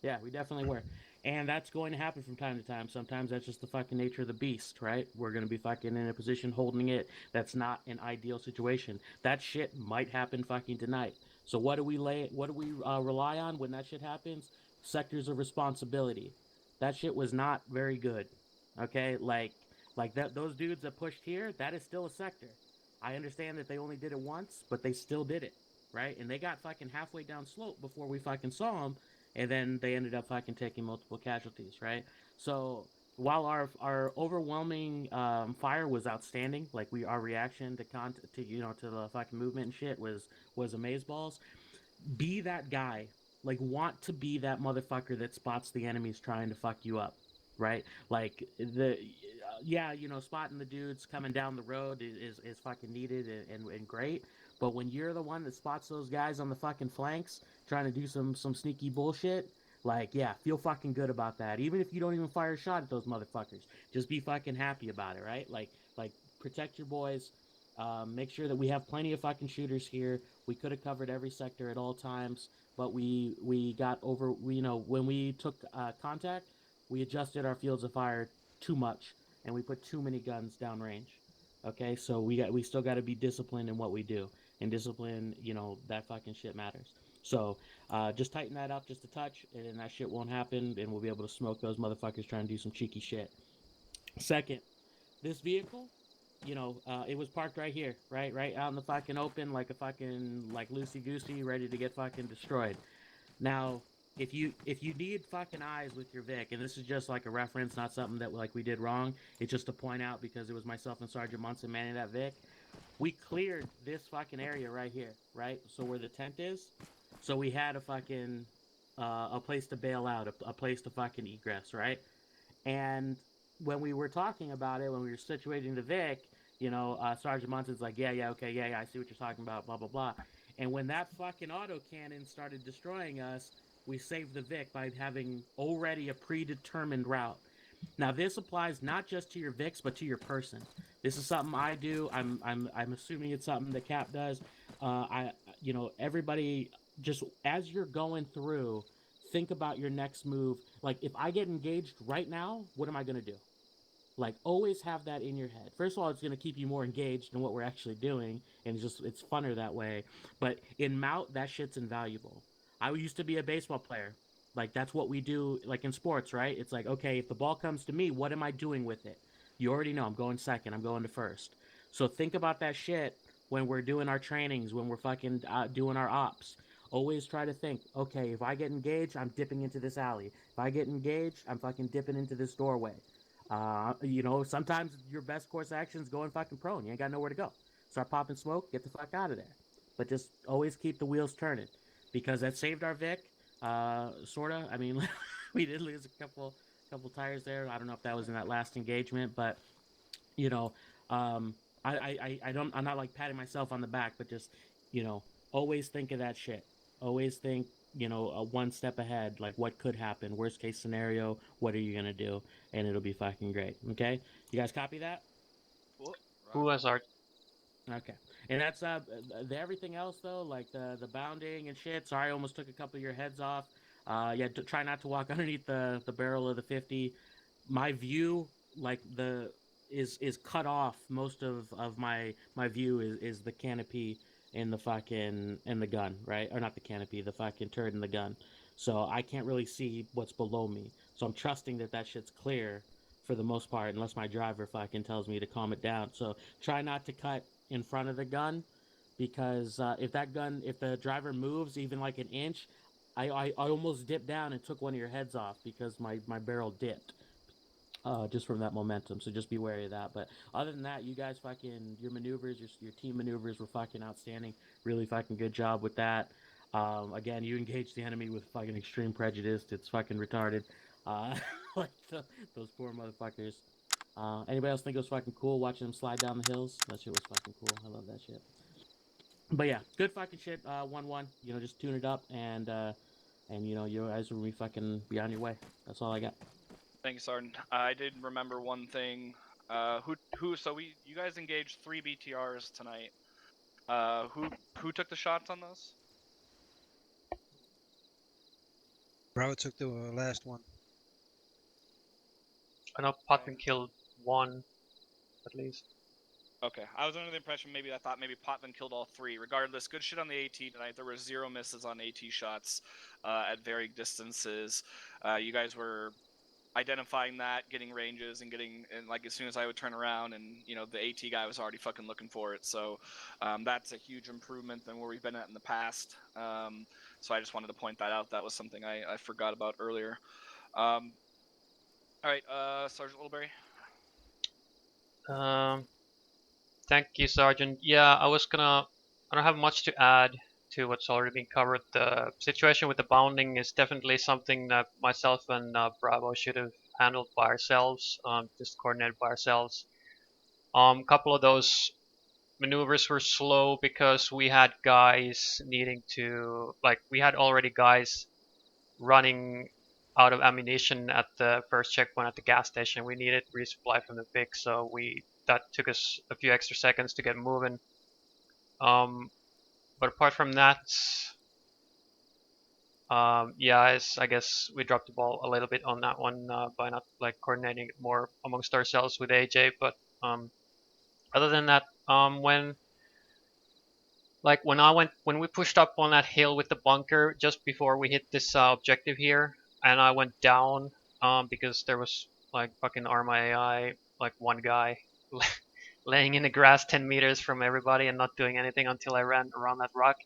Yeah, we definitely were. And that's going to happen from time to time. Sometimes that's just the fucking nature of the beast, right? We're going to be fucking in a position holding it. That's not an ideal situation. That shit might happen fucking tonight. So what do we rely on when that shit happens? Sectors of responsibility. That shit was not very good. Okay? Like those dudes that pushed here, that is still a sector. I understand that they only did it once, but they still did it, right? And they got fucking halfway down slope before we fucking saw them. And then they ended up fucking taking multiple casualties, right? So while our overwhelming fire was outstanding, like our reaction to the fucking movement and shit was amazeballs. Be that guy, like want to be that motherfucker that spots the enemies trying to fuck you up, right? Like spotting the dudes coming down the road is fucking needed and great. But when you're the one that spots those guys on the fucking flanks trying to do some sneaky bullshit, like, yeah, feel fucking good about that. Even if you don't even fire a shot at those motherfuckers, just be fucking happy about it, right? Like protect your boys. Make sure that we have plenty of fucking shooters here. We could have covered every sector at all times, but we got over. When we took contact, we adjusted our fields of fire too much, and we put too many guns downrange. Okay, so we still got to be disciplined in what we do, and discipline, that fucking shit matters. So just tighten that up just a touch, and that shit won't happen, and we'll be able to smoke those motherfuckers trying to do some cheeky shit. Second, this vehicle, it was parked right here, right out in the fucking open, like a fucking loosey goosey, ready to get fucking destroyed. Now, if you need fucking eyes with your Vic, and this is just like a reference, not something that we did wrong, it's just to point out because it was myself and Sergeant Munson manning that Vic. We cleared this fucking area right here, right? So where the tent is, so we had a fucking a place to bail out, a place to fucking egress, right? And when we were talking about it, when we were situating the Vic, Sergeant Munson's like, yeah, okay, yeah, I see what you're talking about, blah, blah, blah. And when that fucking autocannon started destroying us, we saved the Vic by having already a predetermined route. Now, this applies not just to your Vics, but to your person. This is something I do. I'm assuming it's something that Cap does. Everybody, just as you're going through, think about your next move. Like, if I get engaged right now, what am I going to do? Like, always have that in your head. First of all, it's going to keep you more engaged in what we're actually doing, and it's funner that way. But in Mout, that shit's invaluable. I used to be a baseball player. Like, that's what we do, like, in sports, right? It's like, okay, if the ball comes to me, what am I doing with it? You already know I'm going second, I'm going to first. So think about that shit when we're doing our trainings, when we're fucking doing our ops. Always try to think, okay, if I get engaged, I'm dipping into this alley. If I get engaged, I'm fucking dipping into this doorway. Sometimes your best course of action is going fucking prone. You ain't got nowhere to go. Start popping smoke, get the fuck out of there. But just always keep the wheels turning, because that saved our Vic, sorta. I mean, we did lose a couple tires there. I don't know if that was in that last engagement, but I'm not like patting myself on the back, but just always think of that shit. Always think, one step ahead, like what could happen, worst case scenario, what are you gonna do, and it'll be fucking great. Okay, you guys copy that? Who has art? Okay, and that's everything else though, like the bounding and shit. Sorry, I almost took a couple of your heads off. Try not to walk underneath the barrel of the 50. My view, is cut off. Most of my view is the canopy in the gun, right? Or not the canopy, the fucking turret in the gun. So I can't really see what's below me. So I'm trusting that shit's clear for the most part, unless my driver fucking tells me to calm it down. So try not to cut in front of the gun, because if the driver moves even like an inch, I almost dipped down and took one of your heads off because my barrel dipped. Just from that momentum, so just be wary of that. But other than that, you guys your maneuvers, your team maneuvers were fucking outstanding. Really fucking good job with that. Again, you engaged the enemy with fucking extreme prejudice. It's fucking retarded. Those poor motherfuckers. Anybody else think it was fucking cool watching them slide down the hills? That shit was fucking cool. I love that shit. But yeah, good fucking shit. 1-1. Just tune it up, and you guys will be on your way. That's all I got. Thank you, Sergeant. I did remember one thing. You guys engaged 3 BTRs tonight. Who took the shots on those? Bravo took the last one. I know Potman killed one, at least. Okay, I was under the impression I thought Potman killed all 3. Regardless, good shit on the AT tonight. There were 0 misses on AT shots at varying distances. You guys were identifying that, getting ranges, and as soon as I would turn around, and the AT guy was already fucking looking for it. So that's a huge improvement than where we've been at in the past. So I just wanted to point that out. That was something I forgot about earlier. All right, Sergeant Littleberry. Thank you, Sergeant. Yeah, I don't have much to add to what's already been covered. The situation with the bounding is definitely something that myself and Bravo should have handled by ourselves, just coordinated by ourselves. A couple of those maneuvers were slow because we had guys we had already guys running out of ammunition at the first checkpoint at the gas station. We needed resupply from the Vic, so we that took us a few extra seconds to get moving. But apart from that, yeah, I guess we dropped the ball a little bit on that one by not like coordinating it more amongst ourselves with AJ. But other than that, when we pushed up on that hill with the bunker just before we hit this objective here, and I went down because there was like fucking ArmA AI, like one guy laying in the grass 10 meters from everybody and not doing anything until I ran around that rock.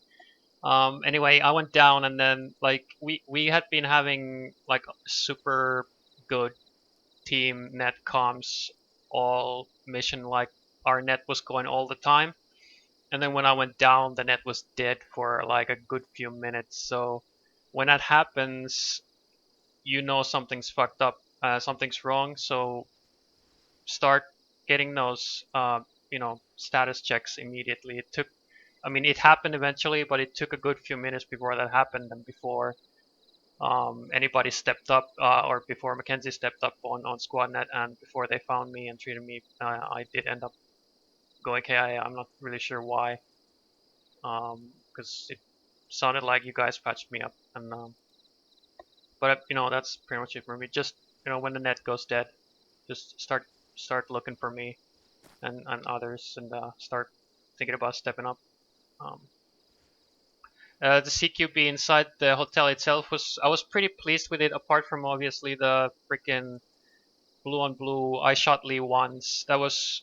Anyway, I went down, and then like we had been having like super good team net comms all mission, like our net was going all the time. And then when I went down, the net was dead for like a good few minutes. So when that happens, you know something's fucked up, something's wrong. So start getting those, status checks immediately. It happened eventually, but it took a good few minutes before that happened, and before anybody stepped up, or before Mackenzie stepped up on SquadNet, and before they found me and treated me. I did end up going KIA. I'm not really sure why, because it sounded like you guys patched me up, and but that's pretty much it for me. Just when the net goes dead, just start looking for me and others, and start thinking about stepping up. The CQB inside the hotel itself I was pretty pleased with it, apart from obviously the freaking blue on blue I shot Lee once. That was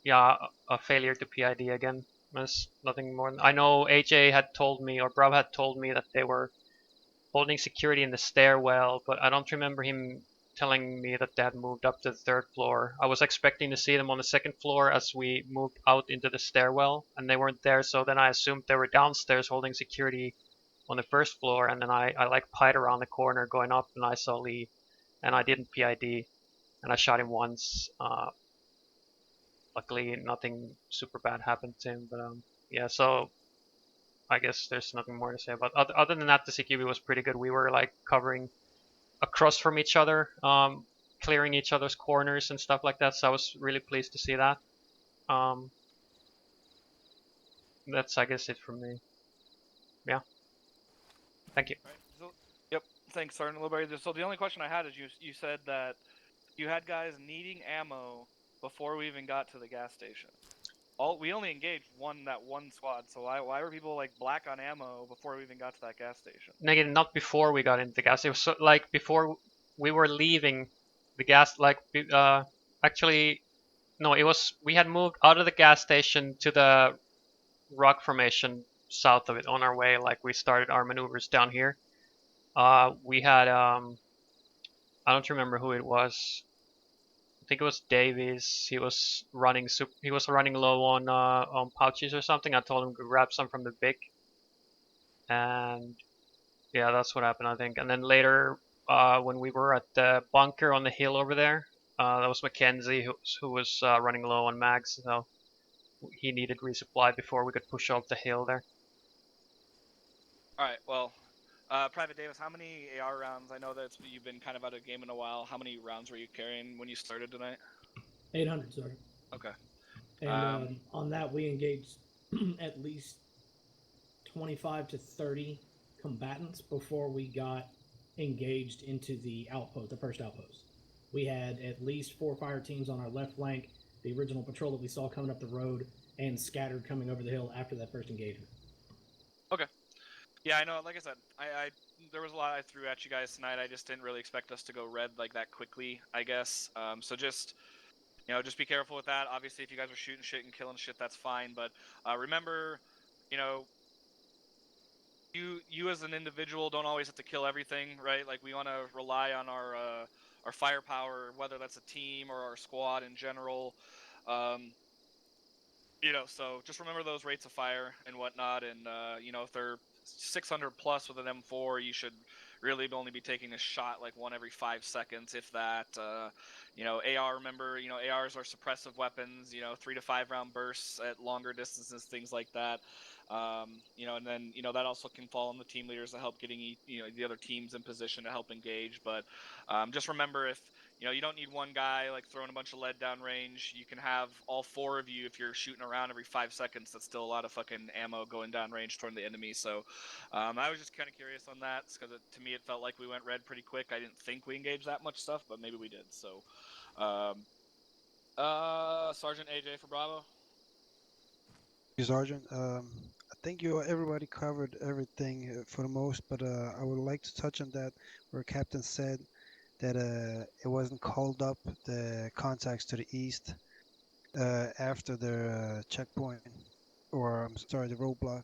a failure to PID again. There's nothing more. I know AJ had told me, or Brav had told me, that they were holding security in the stairwell, but I don't remember him telling me that they had moved up to the 3rd floor. I was expecting to see them on the 2nd floor as we moved out into the stairwell, and they weren't there, so then I assumed they were downstairs holding security on the 1st floor, and then I like pied around the corner going up, and I saw Lee, and I didn't PID, and I shot him once. Luckily nothing super bad happened to him, but yeah, so I guess there's nothing more to say about. Other than that, the CQB was pretty good. We were like covering across from each other, clearing each other's corners and stuff like that. So I was really pleased to see that. That's, I guess, it from me. Yeah. Thank you. Right. So, yep. Thanks, Sergeant Littleberry. So the only question I had is you said that you had guys needing ammo before we even got to the gas station. We only engaged that one squad, so why were people like black on ammo before we even got to that gas station? Negative, not before we got into the gas. It was like before we were leaving the gas. Like actually, no, it was we had moved out of the gas station to the rock formation south of it on our way. Like we started our maneuvers down here. We had I don't remember who it was. I think it was Davies. He was running low on pouches or something. I told him to grab some from the Vic, and yeah, that's what happened, I think. And then later, when we were at the bunker on the hill over there, that was Mackenzie who was running low on mags, so he needed resupply before we could push up the hill there. All right. Well, Private Davis, how many AR rounds? I know that you've been kind of out of game in a while. How many rounds were you carrying when you started tonight? 800, sorry. Okay. And on that, we engaged at least 25 to 30 combatants before we got engaged into the outpost, the first outpost. We had at least 4 fire teams on our left flank, the original patrol that we saw coming up the road, and scattered coming over the hill after that first engagement. Okay. Yeah, I know. Like I said, I there was a lot I threw at you guys tonight. I just didn't really expect us to go red like that quickly, I guess. So just be careful with that. Obviously, if you guys are shooting shit and killing shit, that's fine. But remember, you as an individual don't always have to kill everything, right? Like we want to rely on our firepower, whether that's a team or our squad in general. So just remember those rates of fire and whatnot, and if they're 600 plus with an M4, you should really only be taking a shot like one every 5 seconds, if that. AR, remember, ARs are suppressive weapons, 3 to 5 round bursts at longer distances, things like that. And then, that also can fall on the team leaders to help getting, the other teams in position to help engage. But just remember, if you don't need one guy like throwing a bunch of lead down range. You can have all 4 of you if you're shooting around every 5 seconds. That's still a lot of fucking ammo going down range toward the enemy. So I was just kind of curious on that because to me it felt like we went red pretty quick. I didn't think we engaged that much stuff, but maybe we did. So Sergeant AJ for Bravo. Sergeant. I think everybody covered everything for the most, but I would like to touch on that where Captain said that it wasn't called up the contacts to the east after the checkpoint, or I'm sorry, the roadblock.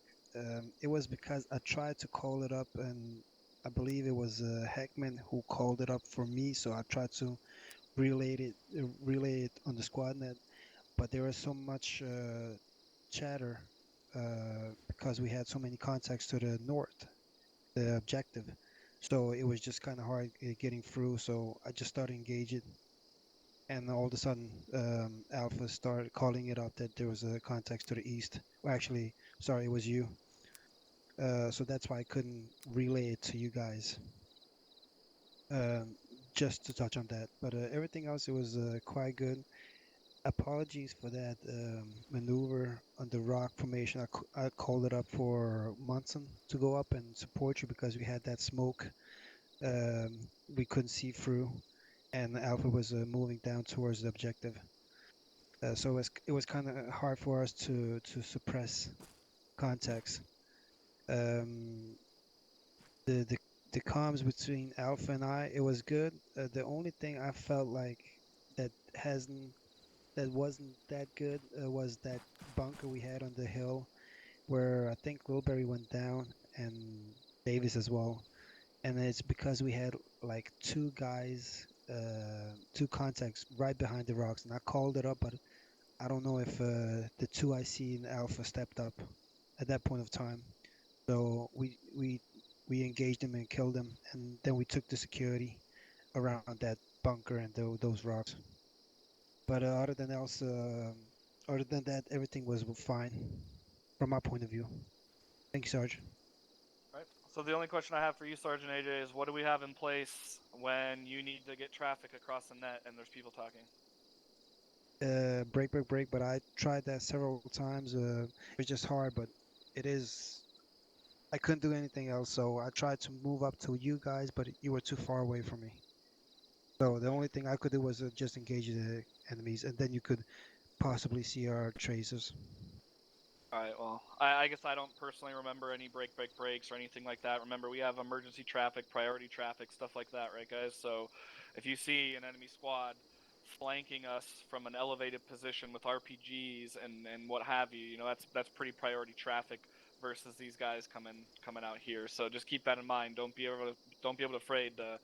It was because I tried to call it up, and I believe it was Heckman who called it up for me. So I tried to relay it on the squad net, but there was so much chatter because we had so many contacts to the north, the objective. So it was just kind of hard getting through. So I just started engaging, and all of a sudden, Alpha started calling it up that there was a contact to the east. Well, actually, sorry, it was you. So that's why I couldn't relay it to you guys. Just to touch on that, but everything else, it was quite good. Apologies for that maneuver on the rock formation. I called it up for Munson to go up and support you because we had that smoke. We couldn't see through, and Alpha was moving down towards the objective. So it was kind of hard for us to suppress contacts. Um, the, the the comms between Alpha and I, it was good. The only thing I felt like that wasn't that good was that bunker we had on the hill where I think Wilbury went down and Davis as well. And it's because we had like 2 guys, 2 contacts right behind the rocks, and I called it up, but I don't know if the 2 I see in Alpha stepped up at that point of time. So we engaged them and killed them, and then we took the security around that bunker and those rocks. But other than that, everything was fine from my point of view. Thank you, Sarge. Right. So the only question I have for you, Sergeant AJ, is what do we have in place when you need to get traffic across the net and there's people talking? Break, but I tried that several times. It's just hard, but I couldn't do anything else, so I tried to move up to you guys, but you were too far away from me. So the only thing I could do was just engage the enemies, and then you could possibly see our tracers. Alright, well, I guess I don't personally remember any breaks or anything like that. Remember, we have emergency traffic, priority traffic, stuff like that, right, guys? So if you see an enemy squad flanking us from an elevated position with RPGs and what have you, that's pretty priority traffic versus these guys coming out here. So just keep that in mind. Don't be afraid to.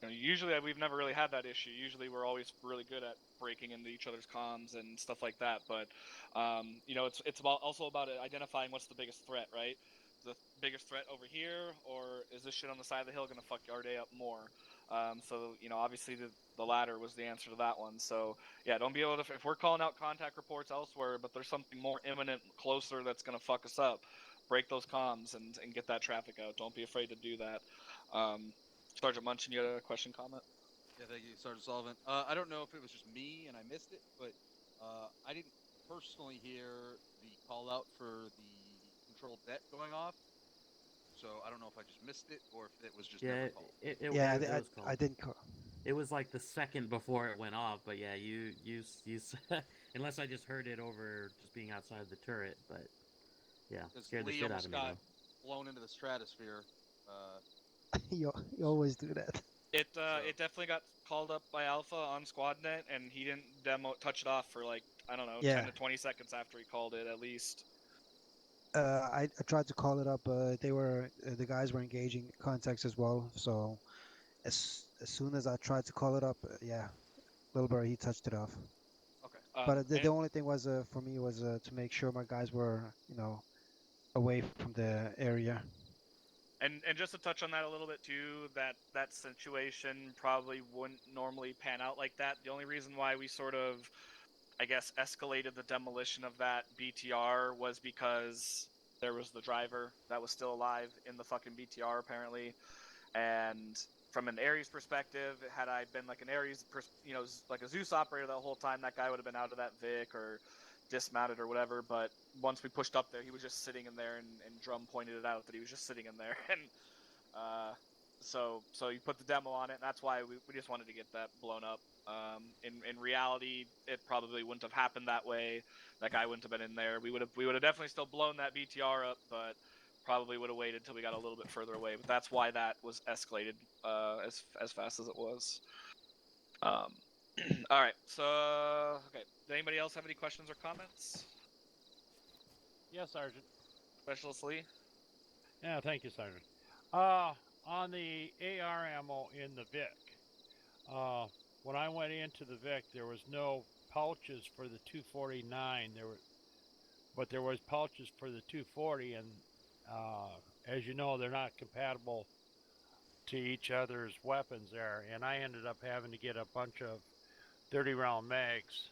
Usually we've never really had that issue. Usually we're always really good at breaking into each other's comms and stuff like that. But it's also about identifying what's the biggest threat, right? The biggest threat over here, or is this shit on the side of the hill gonna fuck our day up more? So obviously the latter was the answer to that one. So yeah, don't be able to. If we're calling out contact reports elsewhere, but there's something more imminent, closer that's gonna fuck us up, break those comms and get that traffic out. Don't be afraid to do that. Sergeant Munchin, you had a question, comment? Yeah, thank you, Sergeant Sullivan. I don't know if it was just me and I missed it, but I didn't personally hear the call out for the controlled det going off. So I don't know if I just missed it or if it was just never called. It was called. I didn't call. It was like the second before it went off, but yeah, you unless I just heard it over just being outside the turret, but yeah, scared the shit out of me. Got blown into the stratosphere. You always do that. It definitely got called up by Alpha on SquadNet, and he didn't touch it off for like, I don't know, 10 to 20 seconds after he called it at least. I tried to call it up. The guys were engaging contacts as well. So as soon as I tried to call it up, Wilbur, he touched it off. Okay. But the only thing was for me was to make sure my guys were away from the area. And just to touch on that a little bit too, that situation probably wouldn't normally pan out like that. The only reason why we sort of, I guess, escalated the demolition of that BTR was because there was the driver that was still alive in the fucking BTR apparently, and from an Ares perspective, had I been like an Ares, like a Zeus operator the whole time, that guy would have been out of that Vic or dismounted or whatever. But once we pushed up there, he was just sitting in there, and Drum pointed it out that he was just sitting in there, and so you put the demo on it, and that's why we just wanted to get that blown up. In reality, it probably wouldn't have happened that way. That guy wouldn't have been in there. We would have definitely still blown that BTR up, but probably would have waited until we got a little bit further away. But that's why that was escalated as fast as it was. All right. So okay. Does anybody else have any questions or comments? Yes, Sergeant. Specialist Lee. Yeah, thank you, Sergeant. On the AR ammo in the Vic, when I went into the Vic, there was no pouches for the 249. But there was pouches for the 240, and as you know, they're not compatible to each other's weapons there. And I ended up having to get a bunch of 30-round mags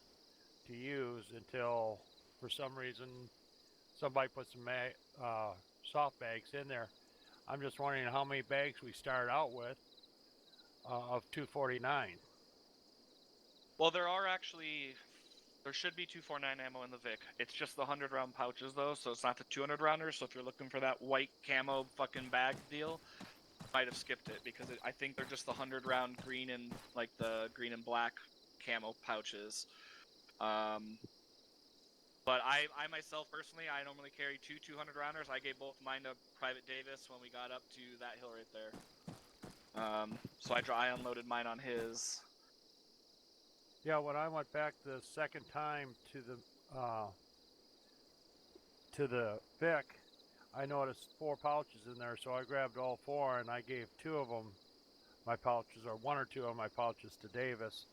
to use until, for some reason, somebody put some soft bags in there. I'm just wondering how many bags we start out with of 249. Well, there should be 249 ammo in the Vic. It's just the 100-round pouches, though, so it's not the 200-rounders. So if you're looking for that white camo fucking bag deal, you might have skipped it, because I think they're just the 100-round green and, like, the green and black camo pouches. But I myself, personally, I normally carry two 200-rounders. I gave both mine to Private Davis when we got up to that hill right there. So I unloaded mine on his. Yeah, when I went back the second time to the Vic, I noticed 4 pouches in there, so I grabbed all 4 and I gave 2 of them my pouches, or 1 or 2 of my pouches, to Davis.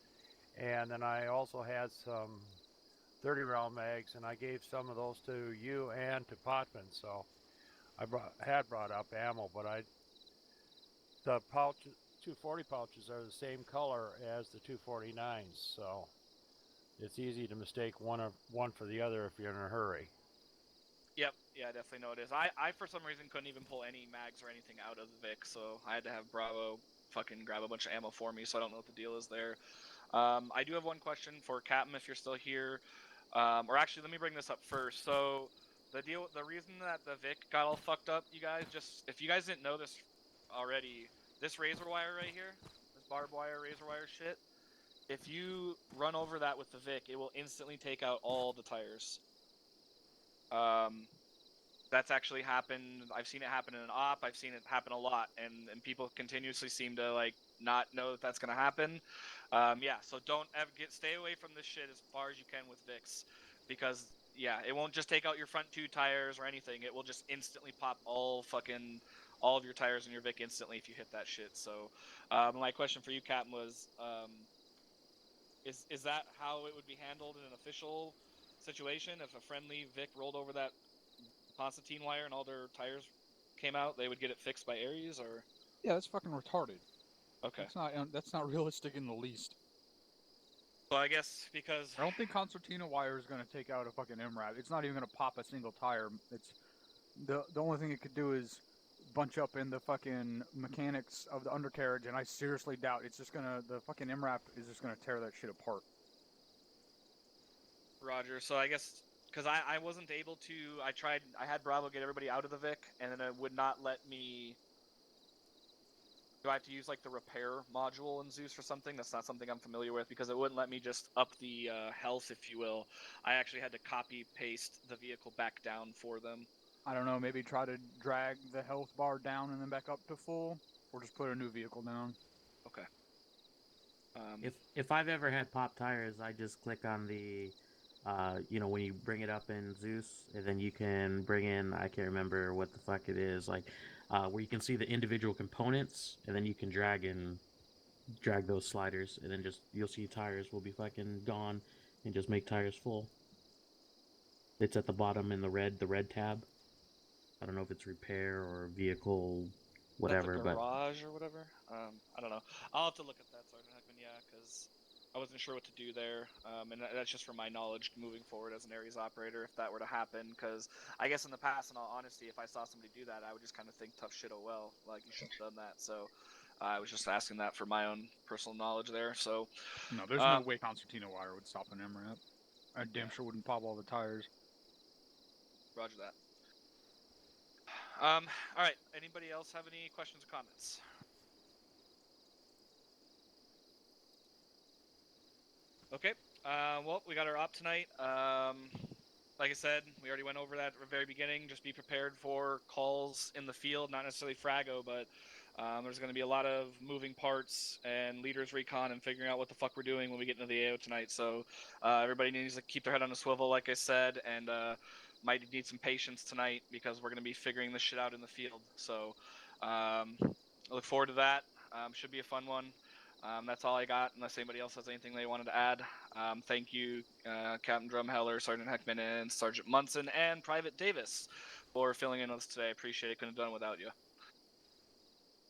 And then I also had some 30-round mags, and I gave some of those to you and to Potman. So I had brought up ammo, but the 240 pouches are the same color as the 249s, so it's easy to mistake one for the other if you're in a hurry. Yep, yeah, I definitely know it is. I for some reason couldn't even pull any mags or anything out of the Vic, so I had to have Bravo fucking grab a bunch of ammo for me, so I don't know what the deal is there. I do have one question for Captain, if you're still here. Or actually, let me bring this up first. So the reason that the Vic got all fucked up, you guys, just if you guys didn't know this already, this razor wire right here, this barbed wire, razor wire shit, if you run over that with the Vic, it will instantly take out all the tires. That's actually happened. I've seen it happen in an op. I've seen it happen a lot, and people continuously seem to like not know that that's gonna happen. Yeah, so don't stay away from this shit as far as you can with Vics, because yeah, it won't just take out your front 2 tires or anything. It will just instantly pop all of your tires in your Vic instantly if you hit that shit. So my question for you, Captain, was is that how it would be handled in an official situation? If a friendly Vic rolled over that Constantine wire and all their tires came out, they would get it fixed by Ares, or? Yeah, that's fucking retarded. Okay. That's not realistic in the least. So I guess because I don't think concertina wire is going to take out a fucking MRAP. It's not even going to pop a single tire. It's the only thing it could do is bunch up in the fucking mechanics of the undercarriage, and I seriously doubt it's just the fucking MRAP is just gonna tear that shit apart. Roger. So I guess because I wasn't able to, I had Bravo get everybody out of the Vic, and then it would not let me. Do I have to use like the repair module in Zeus or something? That's not something I'm familiar with, because it wouldn't let me just up the health, if you will. I actually had to copy paste the vehicle back down for them. I don't know, maybe try to drag the health bar down and then back up to full, or just put a new vehicle down. Okay. If I've ever had pop tires, I just click on the, when you bring it up in Zeus, and then you can bring in, I can't remember what the fuck it is, like, where you can see the individual components, and then you can drag those sliders, and then you'll see tires will be fucking gone, and just make tires full. It's at the bottom in the red tab. I don't know if it's repair or vehicle, whatever. Like the garage or whatever. I don't know. I'll have to look at that, Sergeant Heckman. Yeah, because I wasn't sure what to do there. And that's just from my knowledge moving forward as an Ares operator, if that were to happen. Because I guess in the past, in all honesty, if I saw somebody do that, I would just kind of think tough shit. Oh well, like you shouldn't have done that. So I was just asking that for my own personal knowledge there. So No, there's no way Constantino wire would stop an MRAP. I damn sure wouldn't pop all the tires. Roger that. All right. Anybody else have any questions or comments? Okay. Well, we got our op tonight. Like I said, we already went over that at the very beginning. Just be prepared for calls in the field, not necessarily Frago, but there's going to be a lot of moving parts and leaders recon and figuring out what the fuck we're doing when we get into the AO tonight. So everybody needs to keep their head on a swivel, like I said, and might need some patience tonight because we're going to be figuring this shit out in the field. So I look forward to that. Should be a fun one. That's all I got, unless anybody else has anything they wanted to add. Thank you, Captain Drumheller, Sergeant Heckman, and Sergeant Munson, and Private Davis for filling in with us today. I appreciate it. Couldn't have done it without you.